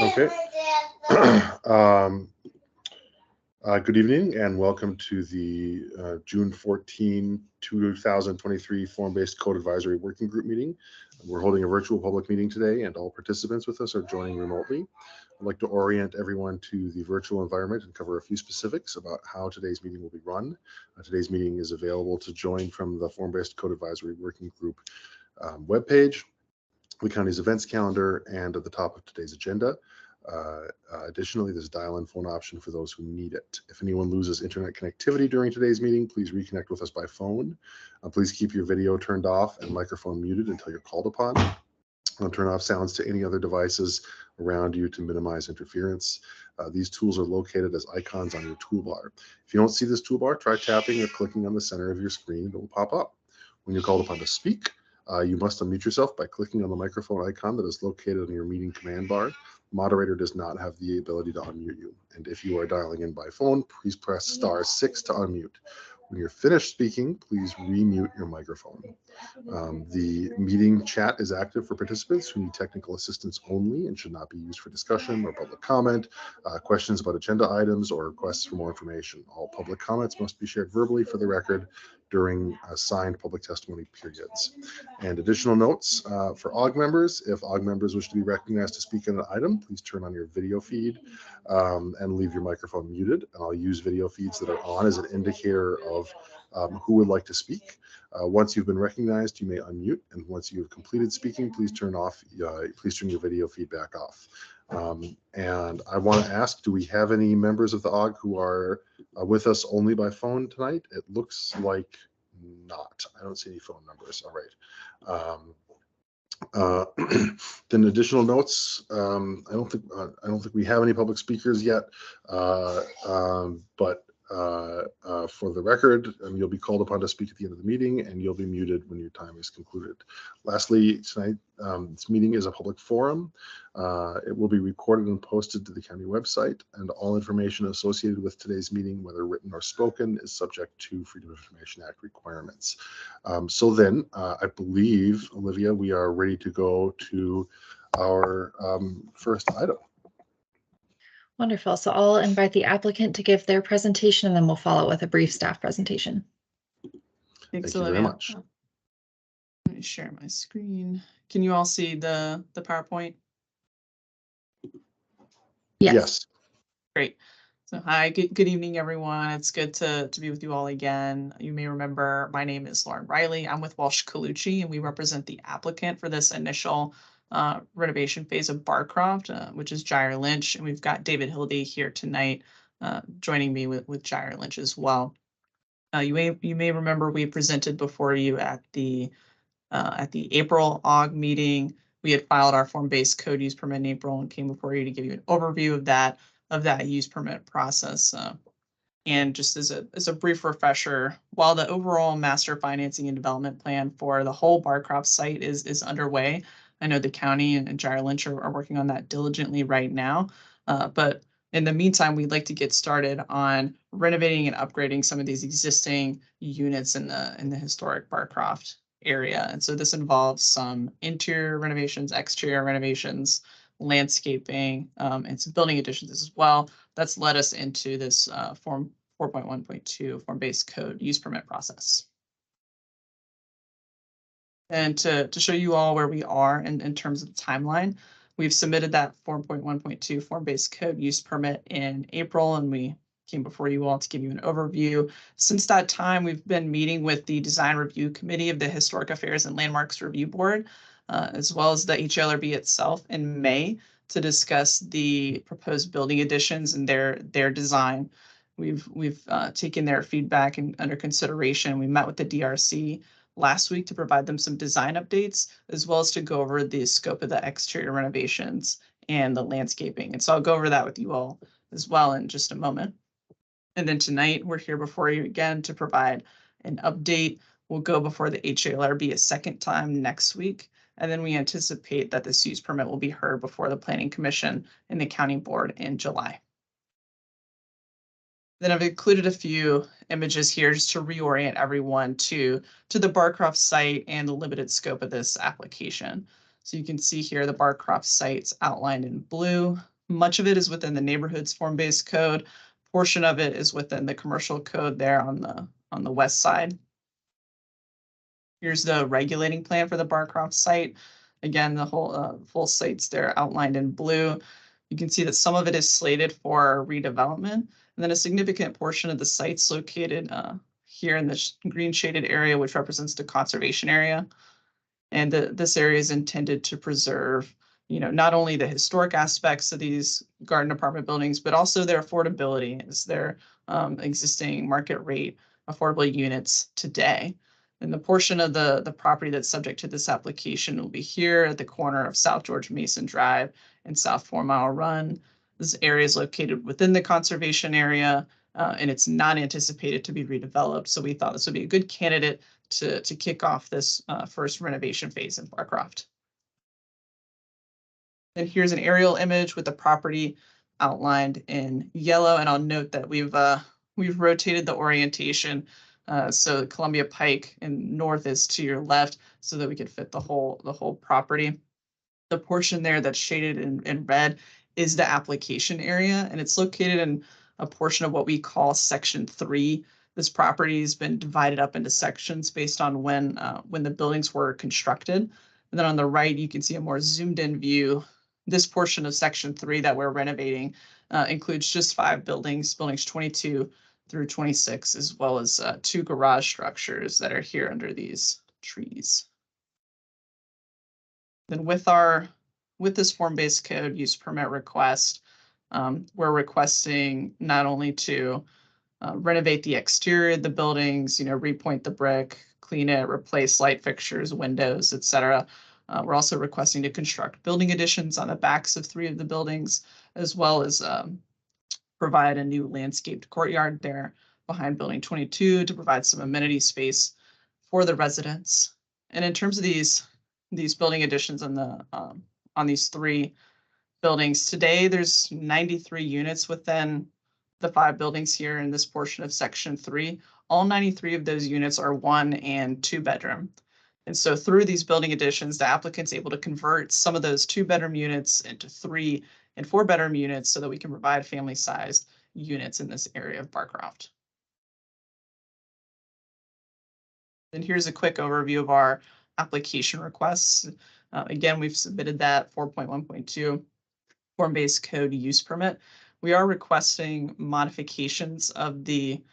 Okay. Good evening and welcome to the June 14, 2023 Form-Based Code Advisory Working Group meeting. We're holding a virtual public meeting today and all participants with us are joining remotely. I'd like to orient everyone to the virtual environment and cover a few specifics about how today's meeting will be run. Today's meeting is available to join from the Form-Based Code Advisory Working Group webpage, the county's events calendar, and at the top of today's agenda. Additionally, there's a dial-in phone option for those who need it. If anyone loses internet connectivity during today's meeting, please reconnect with us by phone. Please keep your video turned off and microphone muted until you're called upon. Turn off sounds to any other devices around you to minimize interference. These tools are located as icons on your toolbar. If you don't see this toolbar, try tapping or clicking on the center of your screen. It will pop up. When you're called upon to speak, you must unmute yourself by clicking on the microphone icon that is located on your meeting command bar. The moderator does not have the ability to unmute you. And if you are dialing in by phone, please press *6 to unmute. When you're finished speaking, please remute your microphone. The meeting chat is active for participants who need technical assistance only and should not be used for discussion or public comment, questions about agenda items, or requests for more information. All public comments must be shared verbally for the record during assigned public testimony periods. And additional notes for AWG members: if AWG members wish to be recognized to speak on an item, please turn on your video feed and leave your microphone muted. And I'll use video feeds that are on as an indicator of who would like to speak. Once you've been recognized, you may unmute, and once you have completed speaking, please turn your video feedback off. And I want to ask, do we have any members of the AWG who are with us only by phone tonight? It looks like not. I don't see any phone numbers. All right. Then additional notes. I don't think we have any public speakers yet, but for the record, you'll be called upon to speak at the end of the meeting, and you'll be muted when your time is concluded. Lastly, tonight, this meeting is a public forum. It will be recorded and posted to the county website, and all information associated with today's meeting, whether written or spoken, is subject to Freedom of Information Act requirements. So then, I believe, Olivia, we are ready to go to our first item. Wonderful. So I'll invite the applicant to give their presentation, and then we'll follow with a brief staff presentation. Thank you very much. Let me share my screen. Can you all see the PowerPoint? Yes. Great. So hi, good evening, everyone. It's good to be with you all again. You may remember my name is Lauren Riley. I'm with Walsh Colucci, and we represent the applicant for this initial renovation phase of Barcroft, which is Gyre Lynch, and we've got David Hildy here tonight joining me with Gyre Lynch as well. You may remember we presented before you at the April AWG meeting. We had filed our form-based code use permit in April and came before you to give you an overview of that use permit process. And just as a brief refresher, while the overall master financing and development plan for the whole Barcroft site is underway, I know the county and Gyre Lynch are working on that diligently right now. But in the meantime, we'd like to get started on renovating and upgrading some of these existing units in the historic Barcroft area. And so this involves some interior renovations, exterior renovations, landscaping, and some building additions as well. That's led us into this Form 4.1.2 form-based code use permit process. And to show you all where we are in terms of the timeline, we've submitted that 4.1.2 form-based code use permit in April, and we came before you all to give you an overview. Since that time, we've been meeting with the Design Review Committee of the Historic Affairs and Landmarks Review Board, as well as the HLRB itself in May to discuss the proposed building additions and their design. We've taken their feedback under consideration. We met with the DRC last week to provide them some design updates, as well as to go over the scope of the exterior renovations and the landscaping. And so I'll go over that with you all as well in just a moment. And then tonight, we're here before you again to provide an update. We'll go before the HLRB a second time next week. And then we anticipate that this use permit will be heard before the Planning Commission and the County Board in July. Then I've included a few images here just to reorient everyone to the Barcroft site and the limited scope of this application. So you can see here the Barcroft sites outlined in blue. Much of it is within the neighborhood's form-based code. Portion of it is within the commercial code there on the west side. Here's the regulating plan for the Barcroft site. Again, the whole full site's there outlined in blue. You can see that some of it is slated for redevelopment, and then a significant portion of the site's located here in the green shaded area, which represents the conservation area. And this area is intended to preserve, not only the historic aspects of these garden apartment buildings, but also their affordability as their existing market rate affordable units today. And the portion of the property that's subject to this application will be here at the corner of South George Mason Drive and South 4 Mile Run. This area is located within the conservation area, and it's not anticipated to be redeveloped. So we thought this would be a good candidate to kick off this first renovation phase in Barcroft. And here's an aerial image with the property outlined in yellow. And I'll note that we've rotated the orientation. So Columbia Pike and north is to your left so that we could fit the whole property. The portion there that's shaded in red is the application area, and it's located in a portion of what we call Section 3. This property has been divided up into sections based on when the buildings were constructed. And then on the right, you can see a more zoomed in view. This portion of Section 3 that we're renovating includes just 5 buildings, buildings 22 through 26, as well as 2 garage structures that are here under these trees. Then with this form-based code use permit request, we're requesting not only to renovate the exterior of the buildings, repoint the brick, clean it, replace light fixtures, windows, etc. We're also requesting to construct building additions on the backs of 3 of the buildings, as well as provide a new landscaped courtyard there behind building 22 to provide some amenity space for the residents. And in terms of these building additions on these 3 buildings, today there's 93 units within the 5 buildings here in this portion of Section 3. All 93 of those units are 1 and 2 bedroom. And so through these building additions, the applicant's able to convert some of those 2-bedroom units into 3 and 4-bedroom units so that we can provide family-sized units in this area of Barcroft. And here's a quick overview of our application requests. Again, we've submitted that 4.1.2 form-based code use permit. We are requesting modifications of the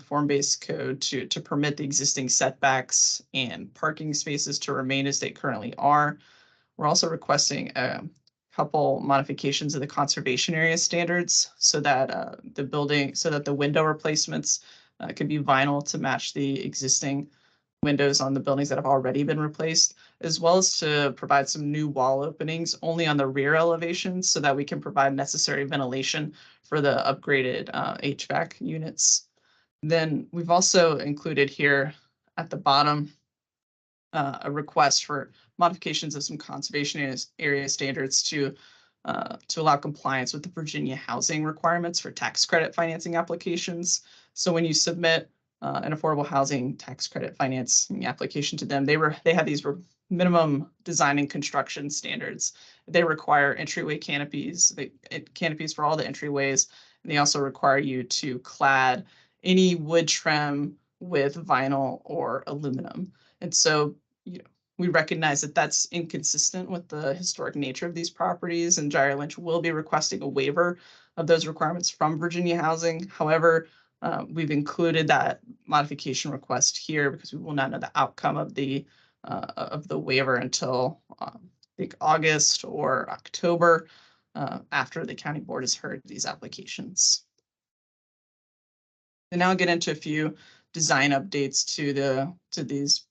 form-based code to permit the existing setbacks and parking spaces to remain as they currently are. We're also requesting a couple modifications of the conservation area standards so that the window replacements can be vinyl to match the existing windows on the buildings that have already been replaced, as well as to provide some new wall openings only on the rear elevations so that we can provide necessary ventilation for the upgraded HVAC units. Then we've also included here at the bottom a request for modifications of some conservation area standards to allow compliance with the Virginia housing requirements for tax credit financing applications. So when you submit an affordable housing tax credit financing application to them, they have these minimum design and construction standards. They require entryway canopies, canopies for all the entryways, and they also require you to clad any wood trim with vinyl or aluminum. And so, we recognize that that's inconsistent with the historic nature of these properties, and Gyre Lynch will be requesting a waiver of those requirements from Virginia Housing. However, we've included that modification request here because we will not know the outcome of the waiver until I think August or October after the county board has heard these applications. And now I'll get into a few design updates to these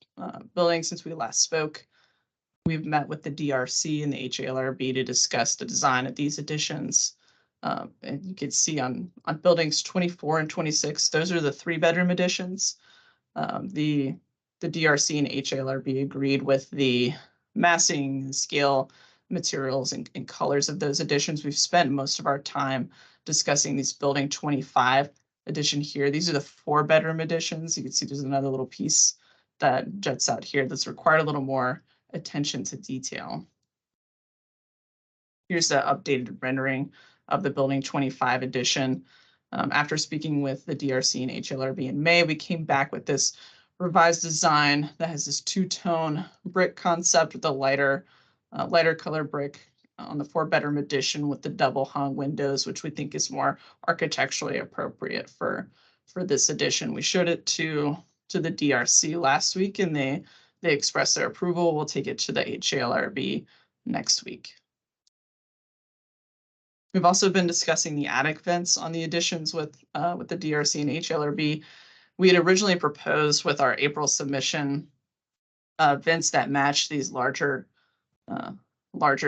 buildings since we last spoke. We've met with the DRC and the HALRB to discuss the design of these additions. And you can see on buildings 24 and 26, those are the 3-bedroom additions. The DRC and HALRB agreed with the massing, scale, materials, and colors of those additions. We've spent most of our time discussing these building 25 addition here. These are the 4-bedroom additions. You can see there's another little piece that juts out here that's required a little more attention to detail. Here's the updated rendering of the Building 25 edition. After speaking with the DRC and HLRB in May, we came back with this revised design that has this two-tone brick concept with a lighter color brick on the 4-bedroom addition with the double hung windows, which we think is more architecturally appropriate for this addition. We showed it to the DRC last week, and they expressed their approval. We'll take it to the HLRB next week. We've also been discussing the attic vents on the additions with the DRC and HLRB. We had originally proposed with our April submission vents that match these larger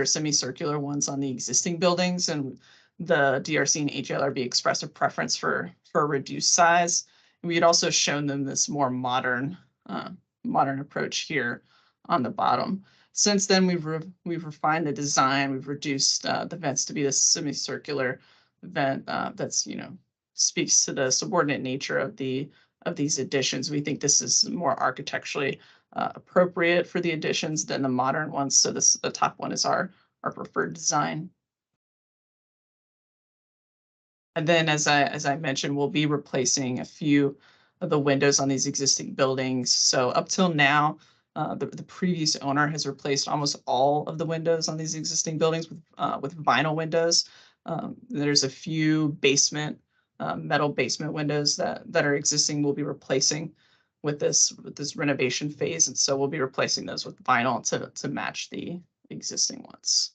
semicircular ones on the existing buildings, and the DRC and HLRB expressed a preference for a reduced size. We had also shown them this more modern approach here on the bottom. Since then, we've refined the design. We've reduced the vents to be this semicircular vent that's speaks to the subordinate nature of these additions. We think this is more architecturally appropriate for the additions than the modern ones. So the top one is our preferred design. And then, as I mentioned, we'll be replacing a few of the windows on these existing buildings. So up till now, the previous owner has replaced almost all of the windows on these existing buildings with vinyl windows. There's a few metal basement windows that are existing. We'll be replacing with this renovation phase, and so we'll be replacing those with vinyl to match the existing ones.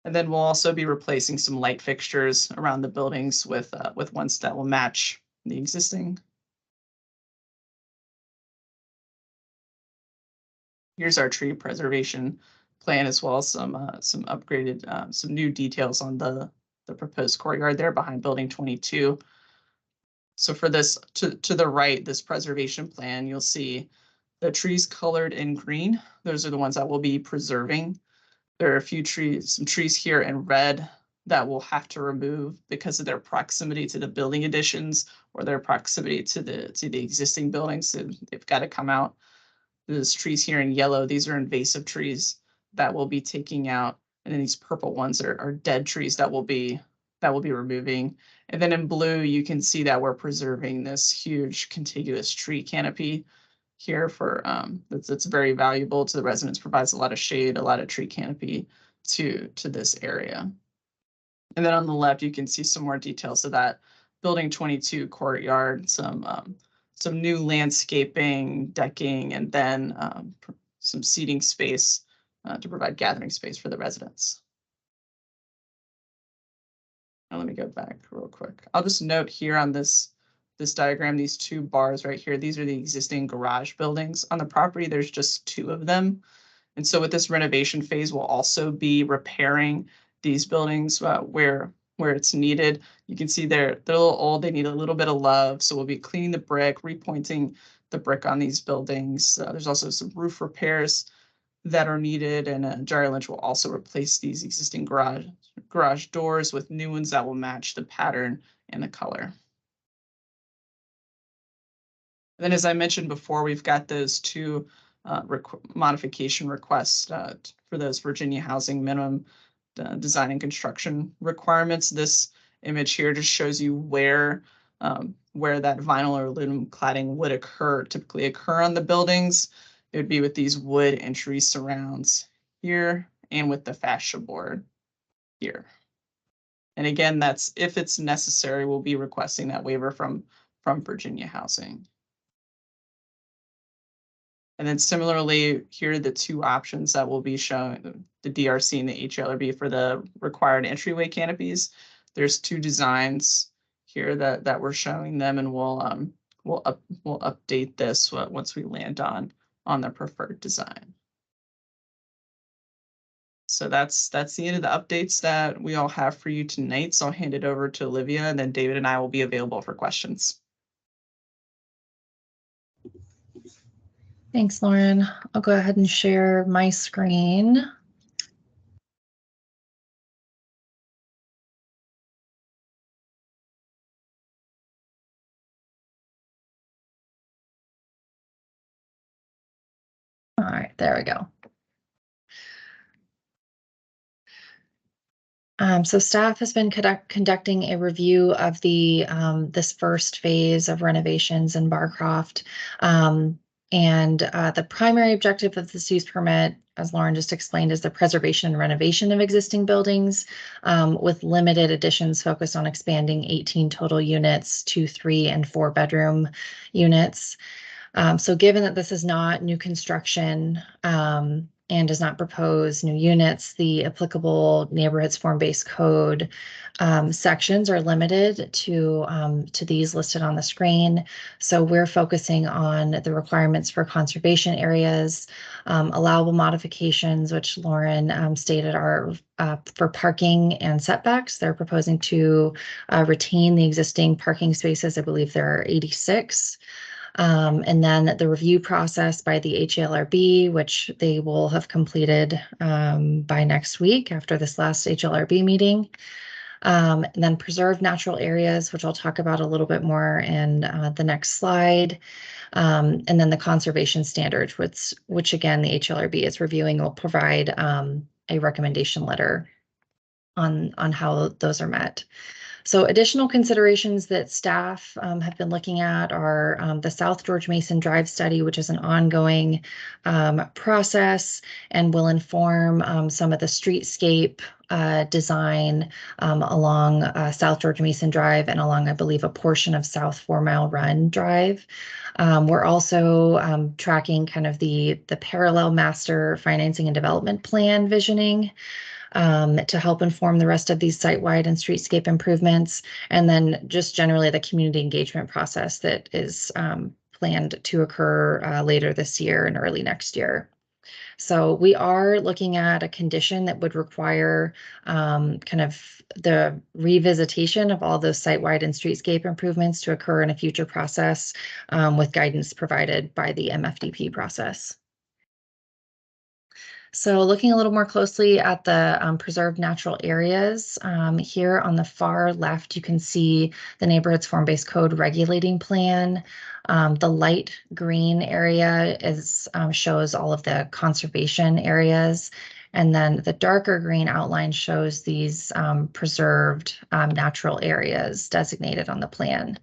And then we'll also be replacing some light fixtures around the buildings with ones that will match the existing. Here's our tree preservation plan, as well as some upgraded, some new details on the proposed courtyard there behind Building 22. So for this, to the right, this preservation plan, you'll see the trees colored in green. Those are the ones that we'll be preserving. There are some trees here in red that we'll have to remove because of their proximity to the building additions or their proximity to the existing buildings. So they've got to come out. There's trees here in yellow. These are invasive trees that we'll be taking out. And then these purple ones are dead trees that we'll be removing. And then in blue, you can see that we're preserving this huge contiguous tree canopy here for that's very valuable to the residents, provides a lot of shade, a lot of tree canopy to this area. And then on the left, you can see some more details of that Building 22 courtyard, some new landscaping, decking, and then some seating space to provide gathering space for the residents. Now let me go back real quick. I'll just note here on this diagram, these two bars right here, these are the existing garage buildings. On the property, there's just 2 of them. And so with this renovation phase, we'll also be repairing these buildings where it's needed. You can see they're a little old, they need a little bit of love. So we'll be cleaning the brick, repointing the brick on these buildings. There's also some roof repairs that are needed, and Jerry Lynch will also replace these existing garage doors with new ones that will match the pattern and the color. And then, as I mentioned before, we've got those 2 modification requests for those Virginia housing minimum design and construction requirements. This image here just shows you where that vinyl or aluminum cladding would typically occur on the buildings. It would be with these wood and tree surrounds here and with the fascia board here. And again, that's if it's necessary, we'll be requesting that waiver from Virginia Housing. And then similarly, here are the 2 options that will be showing the DRC and the HLRB for the required entryway canopies. There's 2 designs here that we're showing them, and we'll update this once we land on the preferred design. So that's the end of the updates that we all have for you tonight. So I'll hand it over to Olivia, and then David and I will be available for questions. Thanks, Lauren. I'll go ahead and share my screen. right, there we go. So staff has been conducting a review of the this first phase of renovations in Barcroft. And the primary objective of this use permit, as Lauren just explained, is the preservation and renovation of existing buildings, with limited additions focused on expanding 18 total units to 3 and 4 bedroom units. So given that this is not new construction, and does not propose new units, the applicable neighborhoods form-based code sections are limited to these listed on the screen. So we're focusing on the requirements for conservation areas, allowable modifications, which Lauren stated are for parking and setbacks. They're proposing to retain the existing parking spaces. I believe there are 86. And then the review process by the HLRB, which they will have completed by next week after this last HLRB meeting. And then preserved natural areas, which I'll talk about a little bit more in the next slide. And then the conservation standards, which again, the HLRB is reviewing, will provide a recommendation letter on how those are met. So additional considerations that staff have been looking at are the South George Mason Drive study, which is an ongoing process and will inform some of the streetscape design along South George Mason Drive and along, I believe, a portion of South 4 Mile Run Drive. We're also tracking kind of the parallel master financing and development plan visioning to help inform the rest of these site-wide and streetscape improvements, and then just generally the community engagement process that is planned to occur later this year and early next year. So we are looking at a condition that would require kind of the revisitation of all those site-wide and streetscape improvements to occur in a future process with guidance provided by the MFDP process. So looking a little more closely at the preserved natural areas, here on the far left, you can see the neighborhood's form-based code regulating plan. The light green area shows all of the conservation areas. And then the darker green outline shows these preserved natural areas designated on the plan.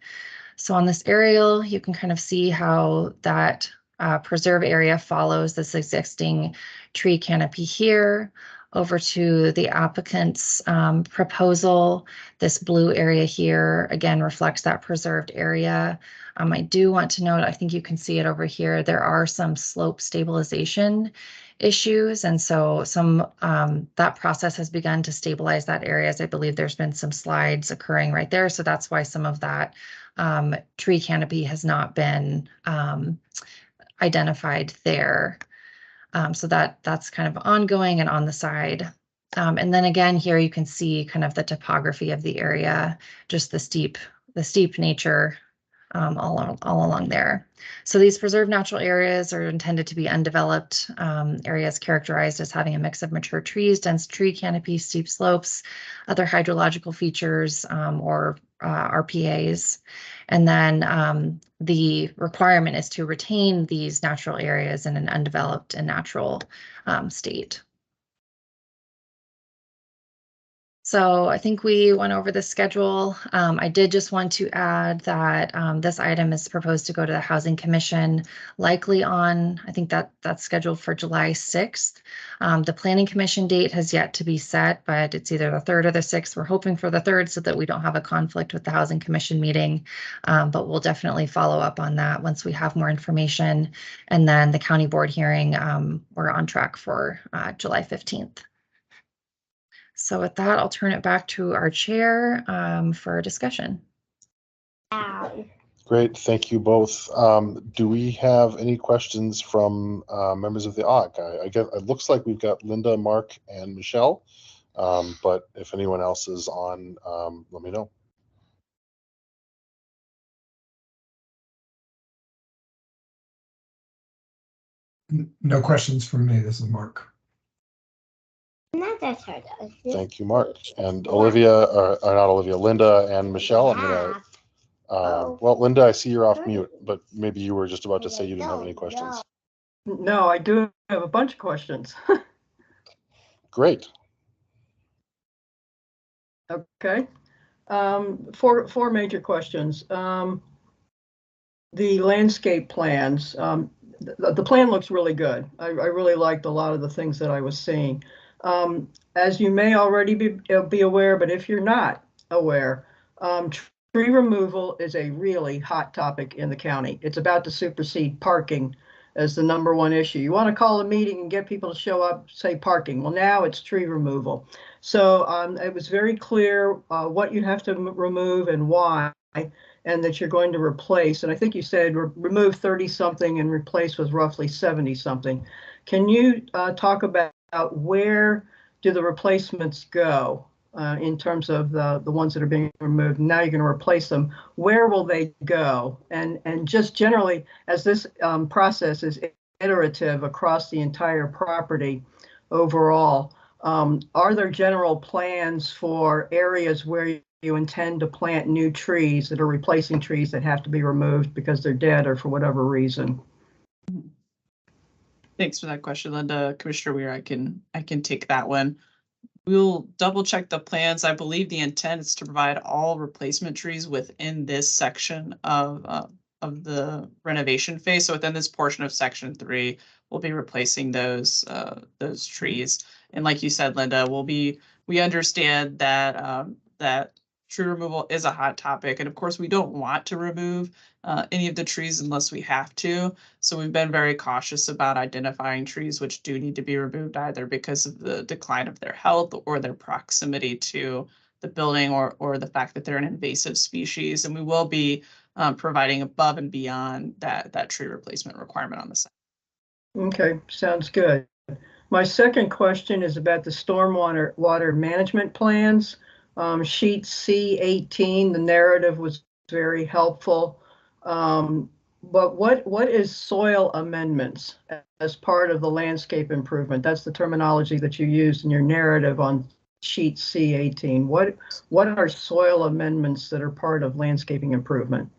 So on this aerial, you can kind of see how that preserve area follows this existing tree canopy here over to the applicant's proposal. This blue area here, again, reflects that preserved area. I do want to note, I think you can see it over here, there are some slope stabilization issues. And so that process has begun to stabilize that area, as I believe there's been some slides occurring right there. So that's why some of that tree canopy has not been identified there. So that's kind of ongoing and on the side. And then again, here you can see kind of the topography of the area, just the steep nature all along there. So these preserved natural areas are intended to be undeveloped areas characterized as having a mix of mature trees, dense tree canopy, steep slopes, other hydrological features, or RPAs. And then the requirement is to retain these natural areas in an undeveloped and natural state. So I think we went over the schedule. I did just want to add that this item is proposed to go to the Housing Commission, likely on, I think that's scheduled for July 6th. The Planning Commission date has yet to be set, but it's either the 3rd or the 6th. We're hoping for the 3rd so that we don't have a conflict with the Housing Commission meeting, but we'll definitely follow up on that once we have more information. And then the county board hearing, we're on track for July 15th. So with that, I'll turn it back to our chair for a discussion. Great, thank you both. Do we have any questions from members of the AWG? I guess it looks like we've got Linda, Mark, and Michelle, but if anyone else is on, let me know. No questions from me. This is Mark. Thank you, Mark. And Olivia, or not Olivia, Linda and Michelle, I'm gonna, well, Linda, I see you're off mute, but maybe you were just about to say you didn't have any questions. No, I do have a bunch of questions. Great. Okay. Four major questions. The landscape plans. The plan looks really good. I really liked a lot of the things that I was seeing. As you may already be aware, but if you're not aware, tree removal is a really hot topic in the county. It's about to supersede parking as the #1 issue. You want to call a meeting and get people to show up, say parking. Well, now it's tree removal. So it was very clear what you have to remove and why, and that you're going to replace. And I think you said remove 30 something and replace with roughly 70 something. Can you talk about where do the replacements go in terms of the ones that are being removed? Now you're going to replace them. Where will they go? And just generally, as this process is iterative across the entire property overall, are there general plans for areas where you intend to plant new trees that are replacing trees that have to be removed because they're dead or for whatever reason? Thanks for that question, Linda. Commissioner Weir, I can take that one. We'll double check the plans. I believe the intent is to provide all replacement trees within this section of the renovation phase. So within this portion of section 3, we'll be replacing those trees. And like you said, Linda, we understand that that tree removal is a hot topic, and of course we don't want to remove any of the trees unless we have to. So we've been very cautious about identifying trees which do need to be removed, either because of the decline of their health or their proximity to the building, or the fact that they're an invasive species. And we will be providing above and beyond that tree replacement requirement on the site. Okay, sounds good. My second question is about the stormwater management plans. Sheet C18, the narrative was very helpful. But what is soil amendments as part of the landscape improvement? That's the terminology that you used in your narrative on sheet C18. What are soil amendments that are part of landscaping improvement?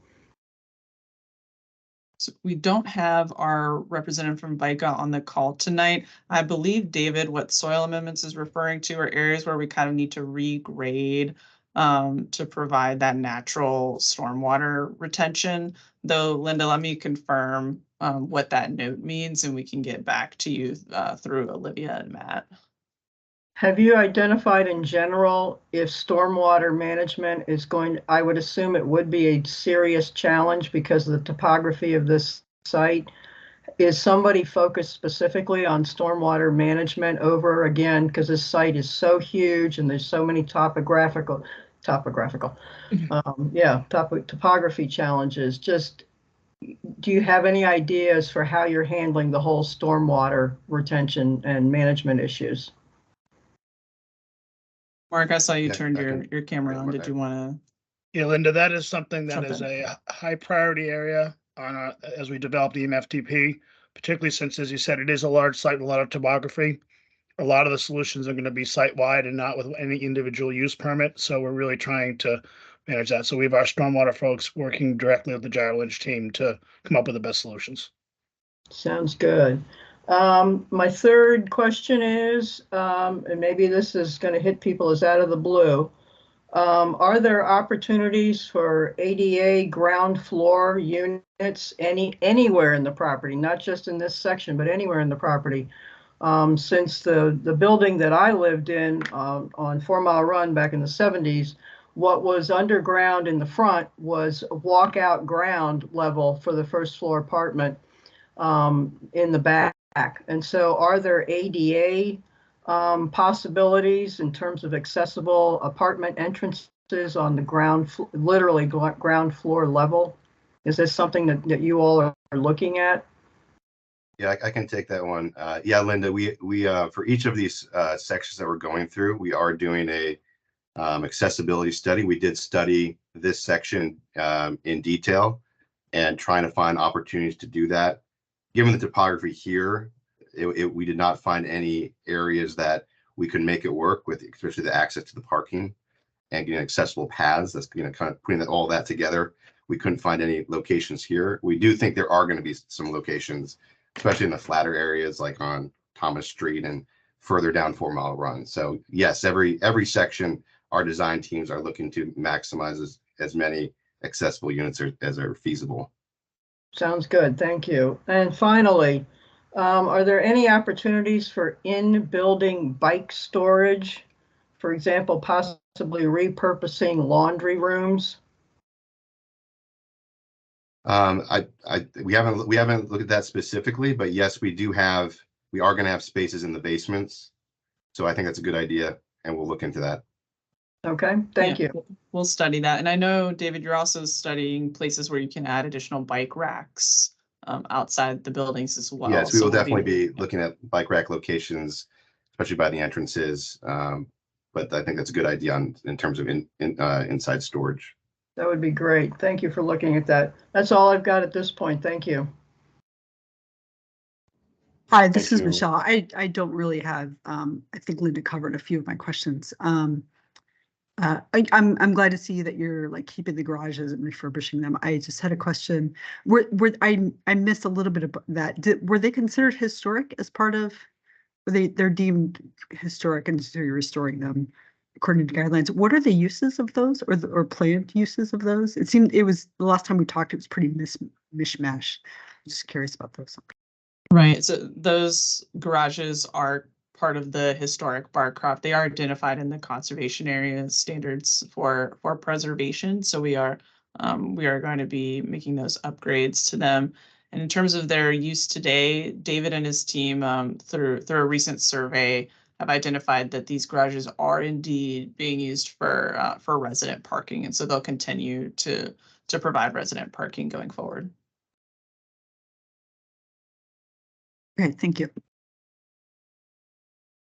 So we don't have our representative from VICA on the call tonight. I believe, David, what soil amendments is referring to are areas where we kind of need to regrade to provide that natural stormwater retention. Though, Linda, let me confirm what that note means, and we can get back to you through Olivia and Matt. Have you identified in general if stormwater management is going, I would assume it would be a serious challenge because of the topography of this site. Is somebody focused specifically on stormwater management over, again, because this site is so huge and there's so many topography challenges. Just, do you have any ideas for how you're handling the whole stormwater retention and management issues? Mark, I saw you turned your camera on. Did you want to? Yeah, Linda, that is something that Jump is in. a high priority area on as we develop the MFTP, particularly since, as you said, it is a large site with a lot of topography. A lot of the solutions are going to be site-wide and not with any individual use permit. So we're really trying to manage that. So we have our stormwater folks working directly with the Gyro Lynch team to come up with the best solutions. Sounds good. My third question is, and maybe this is going to hit people as out of the blue, are there opportunities for ADA ground floor units anywhere in the property, not just in this section, but anywhere in the property? Since the building that I lived in on 4 Mile Run back in the 70s, what was underground in the front was a walkout ground level for the first floor apartment in the back. And so are there ADA possibilities in terms of accessible apartment entrances on the literally ground floor level? Is this something that you all are looking at? Yeah, I can take that one. Yeah, Linda, we for each of these sections that we're going through, we are doing a accessibility study. We did study this section in detail and trying to find opportunities to do that. Given the topography here, we did not find any areas that we could make it work with, especially the access to the parking and getting accessible paths. That's kind of putting all that together. We couldn't find any locations here. We do think there are going to be some locations especially in the flatter areas like on Thomas Street and further down 4 Mile Run. So yes, every section, our design teams are looking to maximize as many accessible units as are feasible. Sounds good. Thank you. And finally, are there any opportunities for in-building bike storage? For example, possibly repurposing laundry rooms? We haven't looked at that specifically, but yes, we are going to have spaces in the basements. So I think that's a good idea, and we'll look into that. Okay, thank you. We'll study that. And I know, David, you're also studying places where you can add additional bike racks outside the buildings as well. Yes, we will So definitely be looking at bike rack locations, especially by the entrances. But I think that's a good idea in terms of inside storage. That would be great. Thank you for looking at that. That's all I've got at this point. Thank you. Hi, this Thank is you. Michelle. I don't really have, I think Linda covered a few of my questions. I'm glad to see that you're like keeping the garages and refurbishing them. I just had a question. I missed a little bit of that. Were they considered historic as part of, they're deemed historic and so you're restoring them according to guidelines? What are the uses of those or planned uses of those? It seemed the last time we talked, it was pretty mishmash. I'm just curious about those. Right. So those garages are part of the historic Barcroft. They are identified in the conservation area standards for preservation. So we are going to be making those upgrades to them. And in terms of their use today, David and his team, through a recent survey, have identified that these garages are indeed being used for resident parking, and so they'll continue to provide resident parking going forward. Okay, thank you.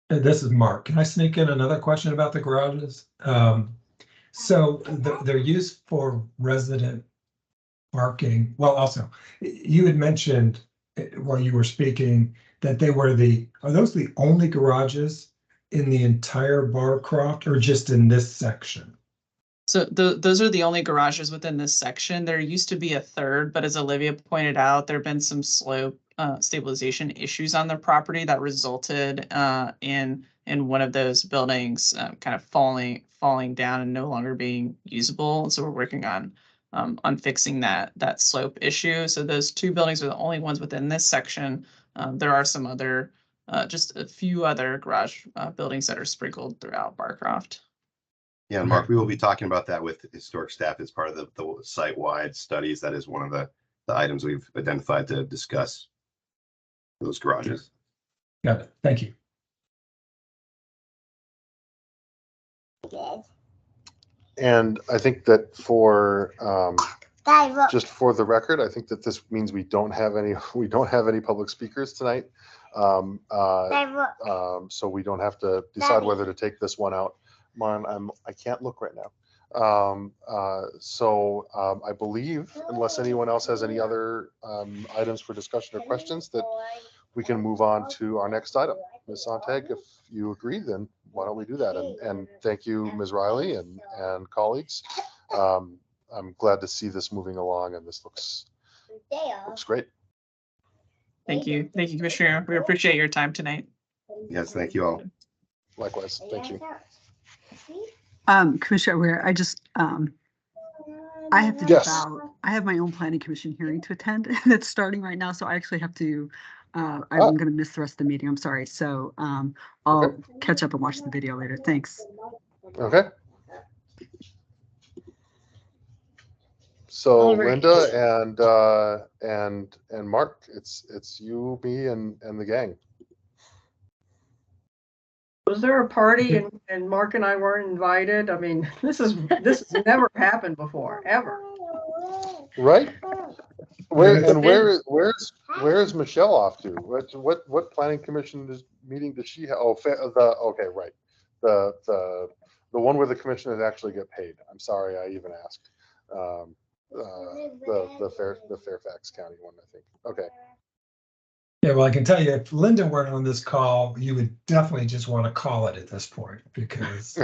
This is Mark. Can I sneak in another question about the garages? So they're used for resident parking. Well, also, you had mentioned while you were speaking that are those the only garages in the entire Barcroft or just in this section? So those are the only garages within this section. There used to be a third, but as Olivia pointed out, there have been some slope stabilization issues on the property that resulted in one of those buildings kind of falling down and no longer being usable. So we're working on fixing that slope issue. So those two buildings are the only ones within this section. There are some other, just a few other garage buildings that are sprinkled throughout Barcroft. Yeah, and Mark, we will be talking about that with historic staff as part of the site-wide studies. That is one of the items we've identified to discuss those garages. Got it. Thank you. And I think that just for the record, I think that this means we don't have any public speakers tonight. So we don't have to decide whether to take this one out. Mom, I can't look right now. I believe, unless anyone else has any other items for discussion or questions, that we can move on to our next item. Ms. Sontag, if you agree, then why don't we do that? And thank you, Ms. Riley and colleagues. I'm glad to see this moving along, and this looks great. Thank you, Commissioner. We appreciate your time tonight. Yes, thank you all. Likewise, thank you. Commissioner Ware, I just I have to Yes. I have my own planning commission hearing to attend that's starting right now, so I actually have to I'm going to miss the rest of the meeting. I'm sorry. So I'll catch up and watch the video later. Thanks. Okay. So Linda and Mark, it's you, me, and the gang. Was there a party and Mark and I weren't invited? I mean, this has never happened before, ever. Right? Where's Michelle off to? What planning commission meeting does she have? Oh, okay, right. The one where the commissioners actually get paid. I'm sorry, I even asked. The Fairfax County one, I think. Okay. Yeah, well, I can tell you, if Linda weren't on this call, you would definitely just want to call it at this point because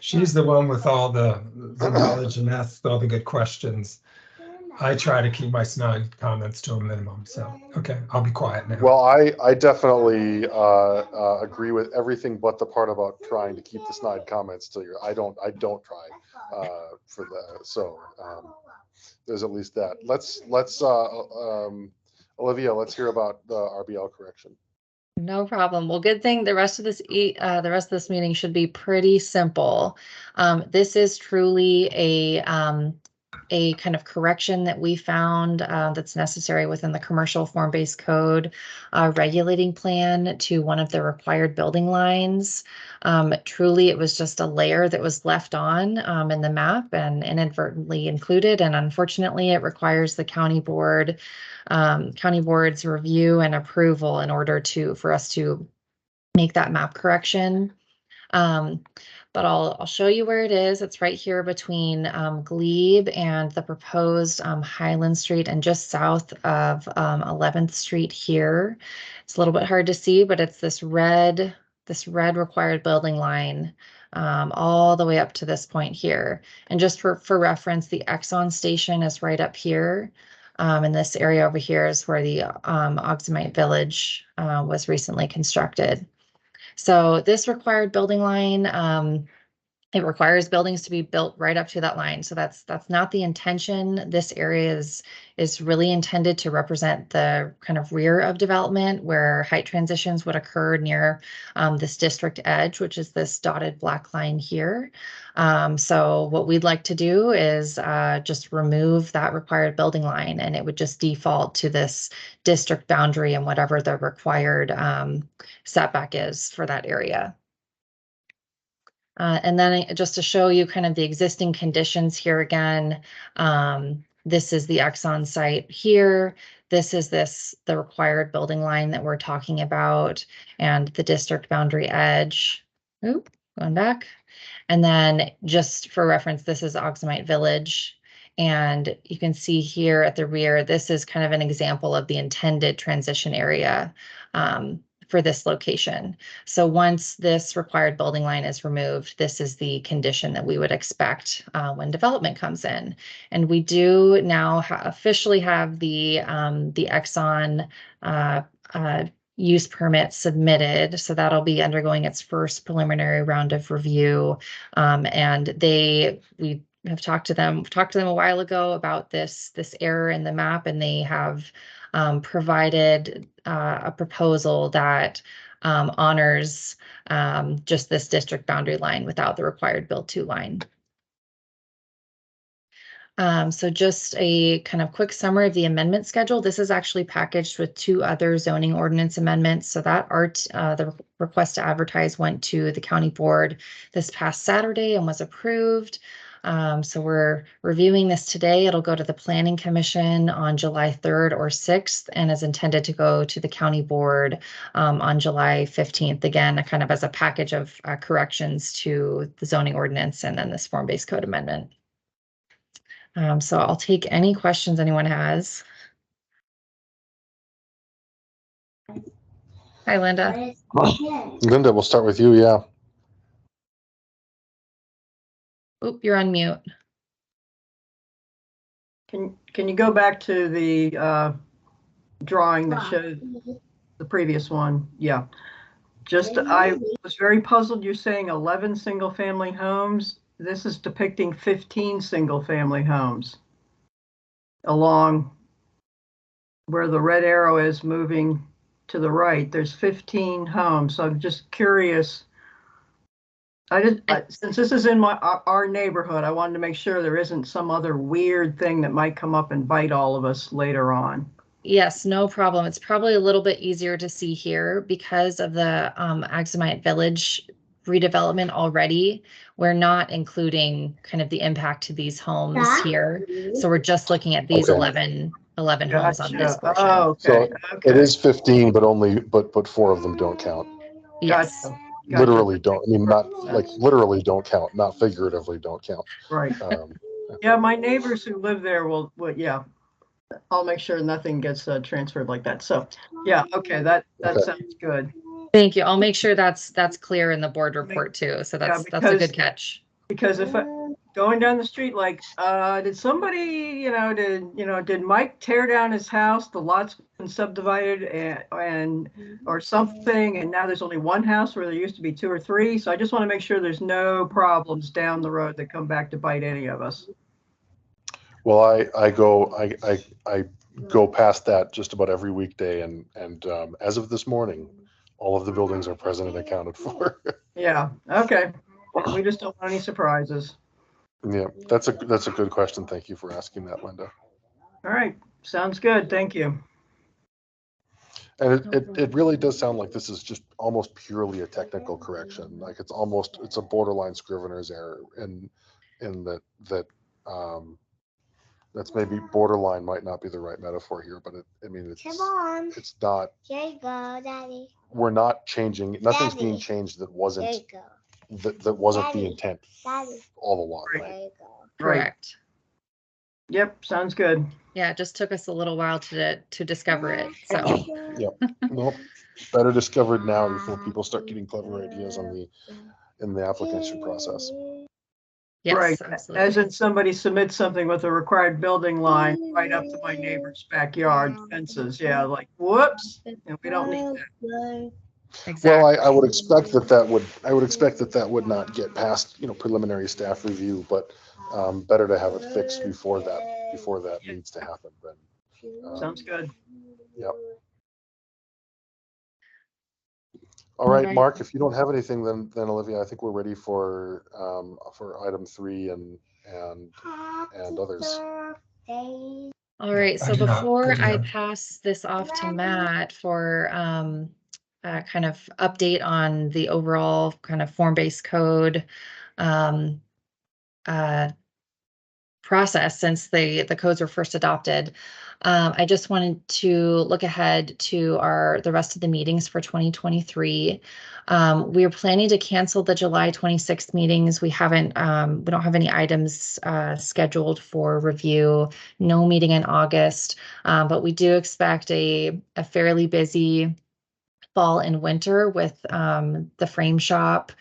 she's the one with all the knowledge and asks all the good questions. I try to keep my snide comments to a minimum. So, okay, I'll be quiet now. Well, I definitely agree with everything but the part about trying to keep the snide comments to your. I don't try for that. So there's at least that. Let's Olivia, let's hear about the RBL correction. No problem. Well, good thing the rest of this meeting should be pretty simple. This is truly a kind of correction that we found that's necessary within the commercial form-based code regulating plan to one of the required building lines. Truly, it was just a layer that was left on in the map and inadvertently included, and unfortunately, it requires the county board's review and approval in order for us to make that map correction. But I'll show you where it is. It's right here between Glebe and the proposed Highland Street, and just south of 11th Street here. It's a little bit hard to see, but it's this red required building line all the way up to this point here. And just for reference, the Exxon station is right up here. And this area over here is where the Oxamite Village was recently constructed. So this required building line, it requires buildings to be built right up to that line. So that's not the intention. This area is really intended to represent the kind of rear of development where height transitions would occur near this district edge, which is this dotted black line here. So what we'd like to do is just remove that required building line, and it would just default to this district boundary and whatever the required setback is for that area. And then just to show you kind of the existing conditions here again, this is the Exxon site here. This is the required building line that we're talking about, and the district boundary edge. Oop, going back. And then just for reference, this is Oxamite Village. And you can see here at the rear, this is kind of an example of the intended transition area for this location. So once this required building line is removed, this is the condition that we would expect when development comes in. And we do now officially have the Exxon use permit submitted. So that'll be undergoing its first preliminary round of review. And we have talked to them a while ago about this error in the map, and they have provided a proposal that honors just this district boundary line without the required build to line. So just a kind of quick summary of the amendment schedule. This is actually packaged with 2 other zoning ordinance amendments. So that the request to advertise went to the county board this past Saturday and was approved. So we're reviewing this today. It'll go to the Planning Commission on July 3rd or 6th and is intended to go to the county board on July 15th, again, kind of as a package of corrections to the zoning ordinance and then this form-based code amendment. So I'll take any questions anyone has. Hi, Linda. Linda, we'll start with you. Yeah. Oop, you're on mute. Can you go back to the drawing that showed the previous one? Yeah. I was very puzzled. You're saying 11 single family homes. This is depicting 15 single family homes along where the red arrow is moving to the right. There's 15 homes. So I'm just curious. Since this is in our neighborhood, I wanted to make sure there isn't some other weird thing that might come up and bite all of us later on. Yes, no problem. It's probably a little bit easier to see here because of the Oxamite Village redevelopment already. We're not including kind of the impact to these homes here. So we're just looking at these 11 homes on this portion. Oh, okay. So it is 15, but 4 of them don't count. Yes. Gotcha. Literally don't. I mean, not like literally don't count, not figuratively don't count. Right. Yeah, my neighbors who live there will yeah. I'll make sure nothing gets transferred like that. So yeah, okay, that sounds good. Thank you. I'll make sure that's clear in the board report too. So that's a good catch. Because going down the street like, did somebody, did Mike tear down his house? The lot's been subdivided and or something, and now there's only one house where there used to be 2 or 3. So I just want to make sure there's no problems down the road that come back to bite any of us. Well, I go past that just about every weekday, and as of this morning, all of the buildings are present and accounted for. Yeah, okay. We just don't want any surprises. Yeah, that's a good question. Thank you for asking that, Linda. All right, sounds good. Thank you. And it really does sound like this is just almost purely a technical correction. Like it's a borderline scrivener's error, and in that that's maybe borderline might not be the right metaphor here, but it's not. Daddy. We're not changing. Nothing's Daddy. being changed that wasn't There you go. that wasn't the Daddy. intent Daddy. all along. Right. There you go. Correct. Yep, sounds good. Yeah, it just took us a little while to discover it. So Yep. Nope. Better discovered now before people start getting clever ideas in the application process. yes, Right. absolutely. As in somebody submits something with a required building line right up to my neighbor's backyard fences. Yeah, like, whoops, and we don't need that. Exactly. Well, I would expect that would not get past preliminary staff review, but better to have it fixed before that needs to happen. Then Sounds good. Yep. All right, Mark. If you don't have anything, then Olivia, I think we're ready for item 3 and others. All right. So I do not. before I do I not. pass this off to Matt for kind of update on the overall kind of form-based code process since the codes were first adopted, I just wanted to look ahead to the rest of the meetings for 2023. We are planning to cancel the July 26th meetings. We don't have any items scheduled for review. No meeting in August, but we do expect a fairly busy fall and winter with the frame shop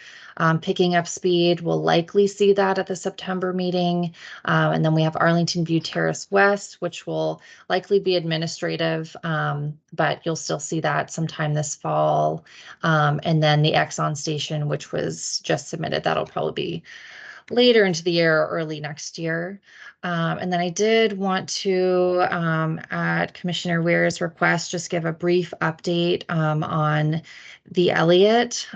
picking up speed. We'll likely see that at the September meeting. And then we have Arlington View Terrace West, which will likely be administrative, but you'll still see that sometime this fall. And then the Exxon station, which was just submitted, that'll probably be later into the year or early next year. And then I did want to, at Commissioner Ware's request, just give a brief update on the Elliott.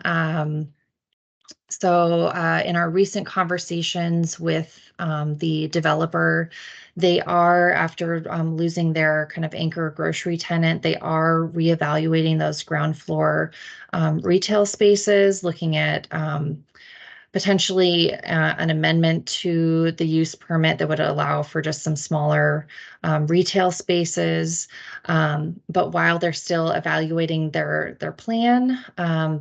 So in our recent conversations with the developer, they are, after losing their kind of anchor grocery tenant, they are reevaluating those ground floor retail spaces, looking at potentially an amendment to the use permit that would allow for just some smaller retail spaces. But while they're still evaluating their plan,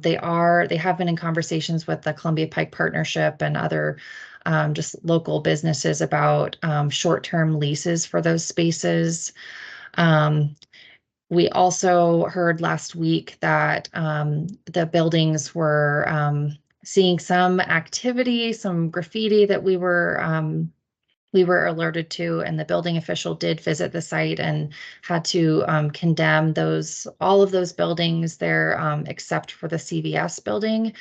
they have been in conversations with the Columbia Pike Partnership and other just local businesses about short-term leases for those spaces. We also heard last week that the buildings were seeing some activity, some graffiti that we were alerted to, and the building official did visit the site and had to condemn all of those buildings there, except for the CVS building.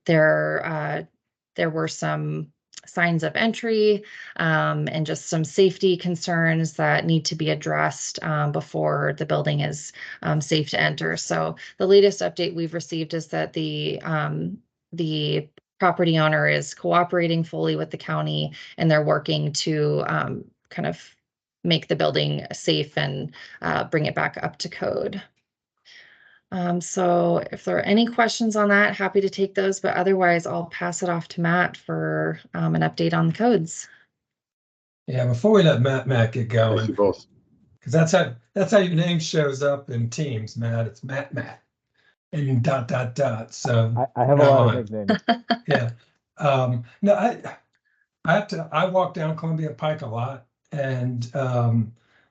There were some signs of entry and just some safety concerns that need to be addressed before the building is safe to enter. So the latest update we've received is that the property owner is cooperating fully with the county, and they're working to kind of make the building safe and bring it back up to code. So if there are any questions on that, happy to take those, but otherwise I'll pass it off to Matt for an update on the codes. Yeah, before we let Matt get going, Thank you both. because that's how your name shows up in Teams, Matt. It's Matt, and ... So I have a lot of nicknames. yeah. No, I walk down Columbia Pike a lot, and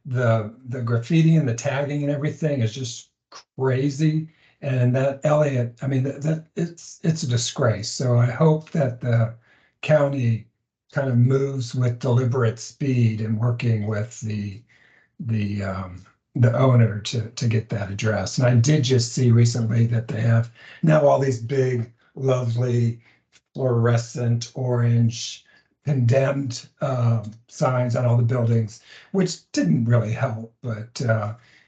the graffiti and the tagging and everything is just crazy. And that Elliott, I mean, that it's a disgrace. So I hope that the county kind of moves with deliberate speed and working with the owner to get that addressed. And I did just see recently that they have now all these big, lovely fluorescent orange condemned signs on all the buildings, which didn't really help, but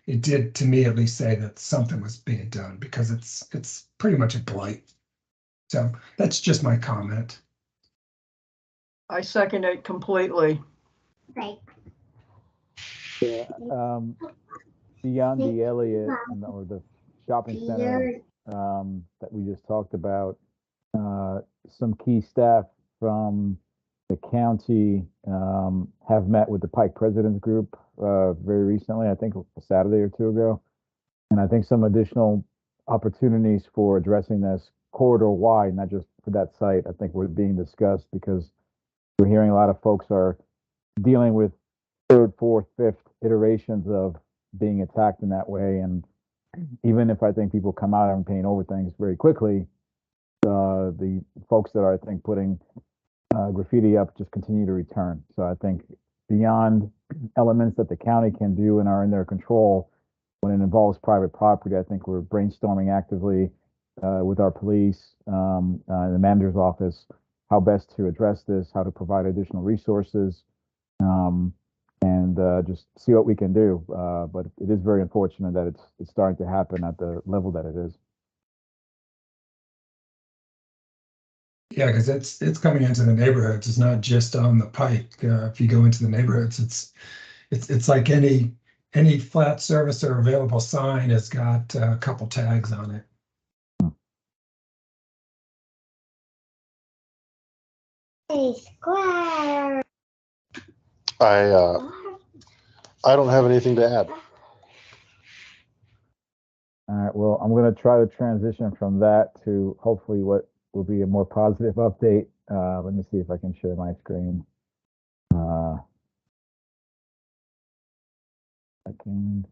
it did, to me at least, say that something was being done, because it's pretty much a blight. So that's just my comment. I second it completely. Right. Yeah, beyond the Elliott or the shopping center that we just talked about, some key staff from the county have met with the Pike President's Group very recently, I think a Saturday or two ago. And I think some additional opportunities for addressing this corridor wide, not just for that site, I think were being discussed, because we're hearing a lot of folks are dealing with third, fourth, fifth iterations of being attacked in that way. And even if I think people come out and paint over things very quickly, the folks that are, I think, putting graffiti up just continue to return. So I think beyond elements that the county can do and are in their control, when it involves private property, I think we're brainstorming actively with our police, the manager's office, how best to address this, how to provide additional resources, and just see what we can do. But it is very unfortunate that it's starting to happen at the level that it is. Yeah, because it's coming into the neighborhoods. It's not just on the Pike. If you go into the neighborhoods, it's like any flat surface or available sign has got a couple tags on it. Square. I don't have anything to add. All right, well, I'm going to try to transition from that to hopefully what will be a more positive update. Let me see if I can share my screen. Second.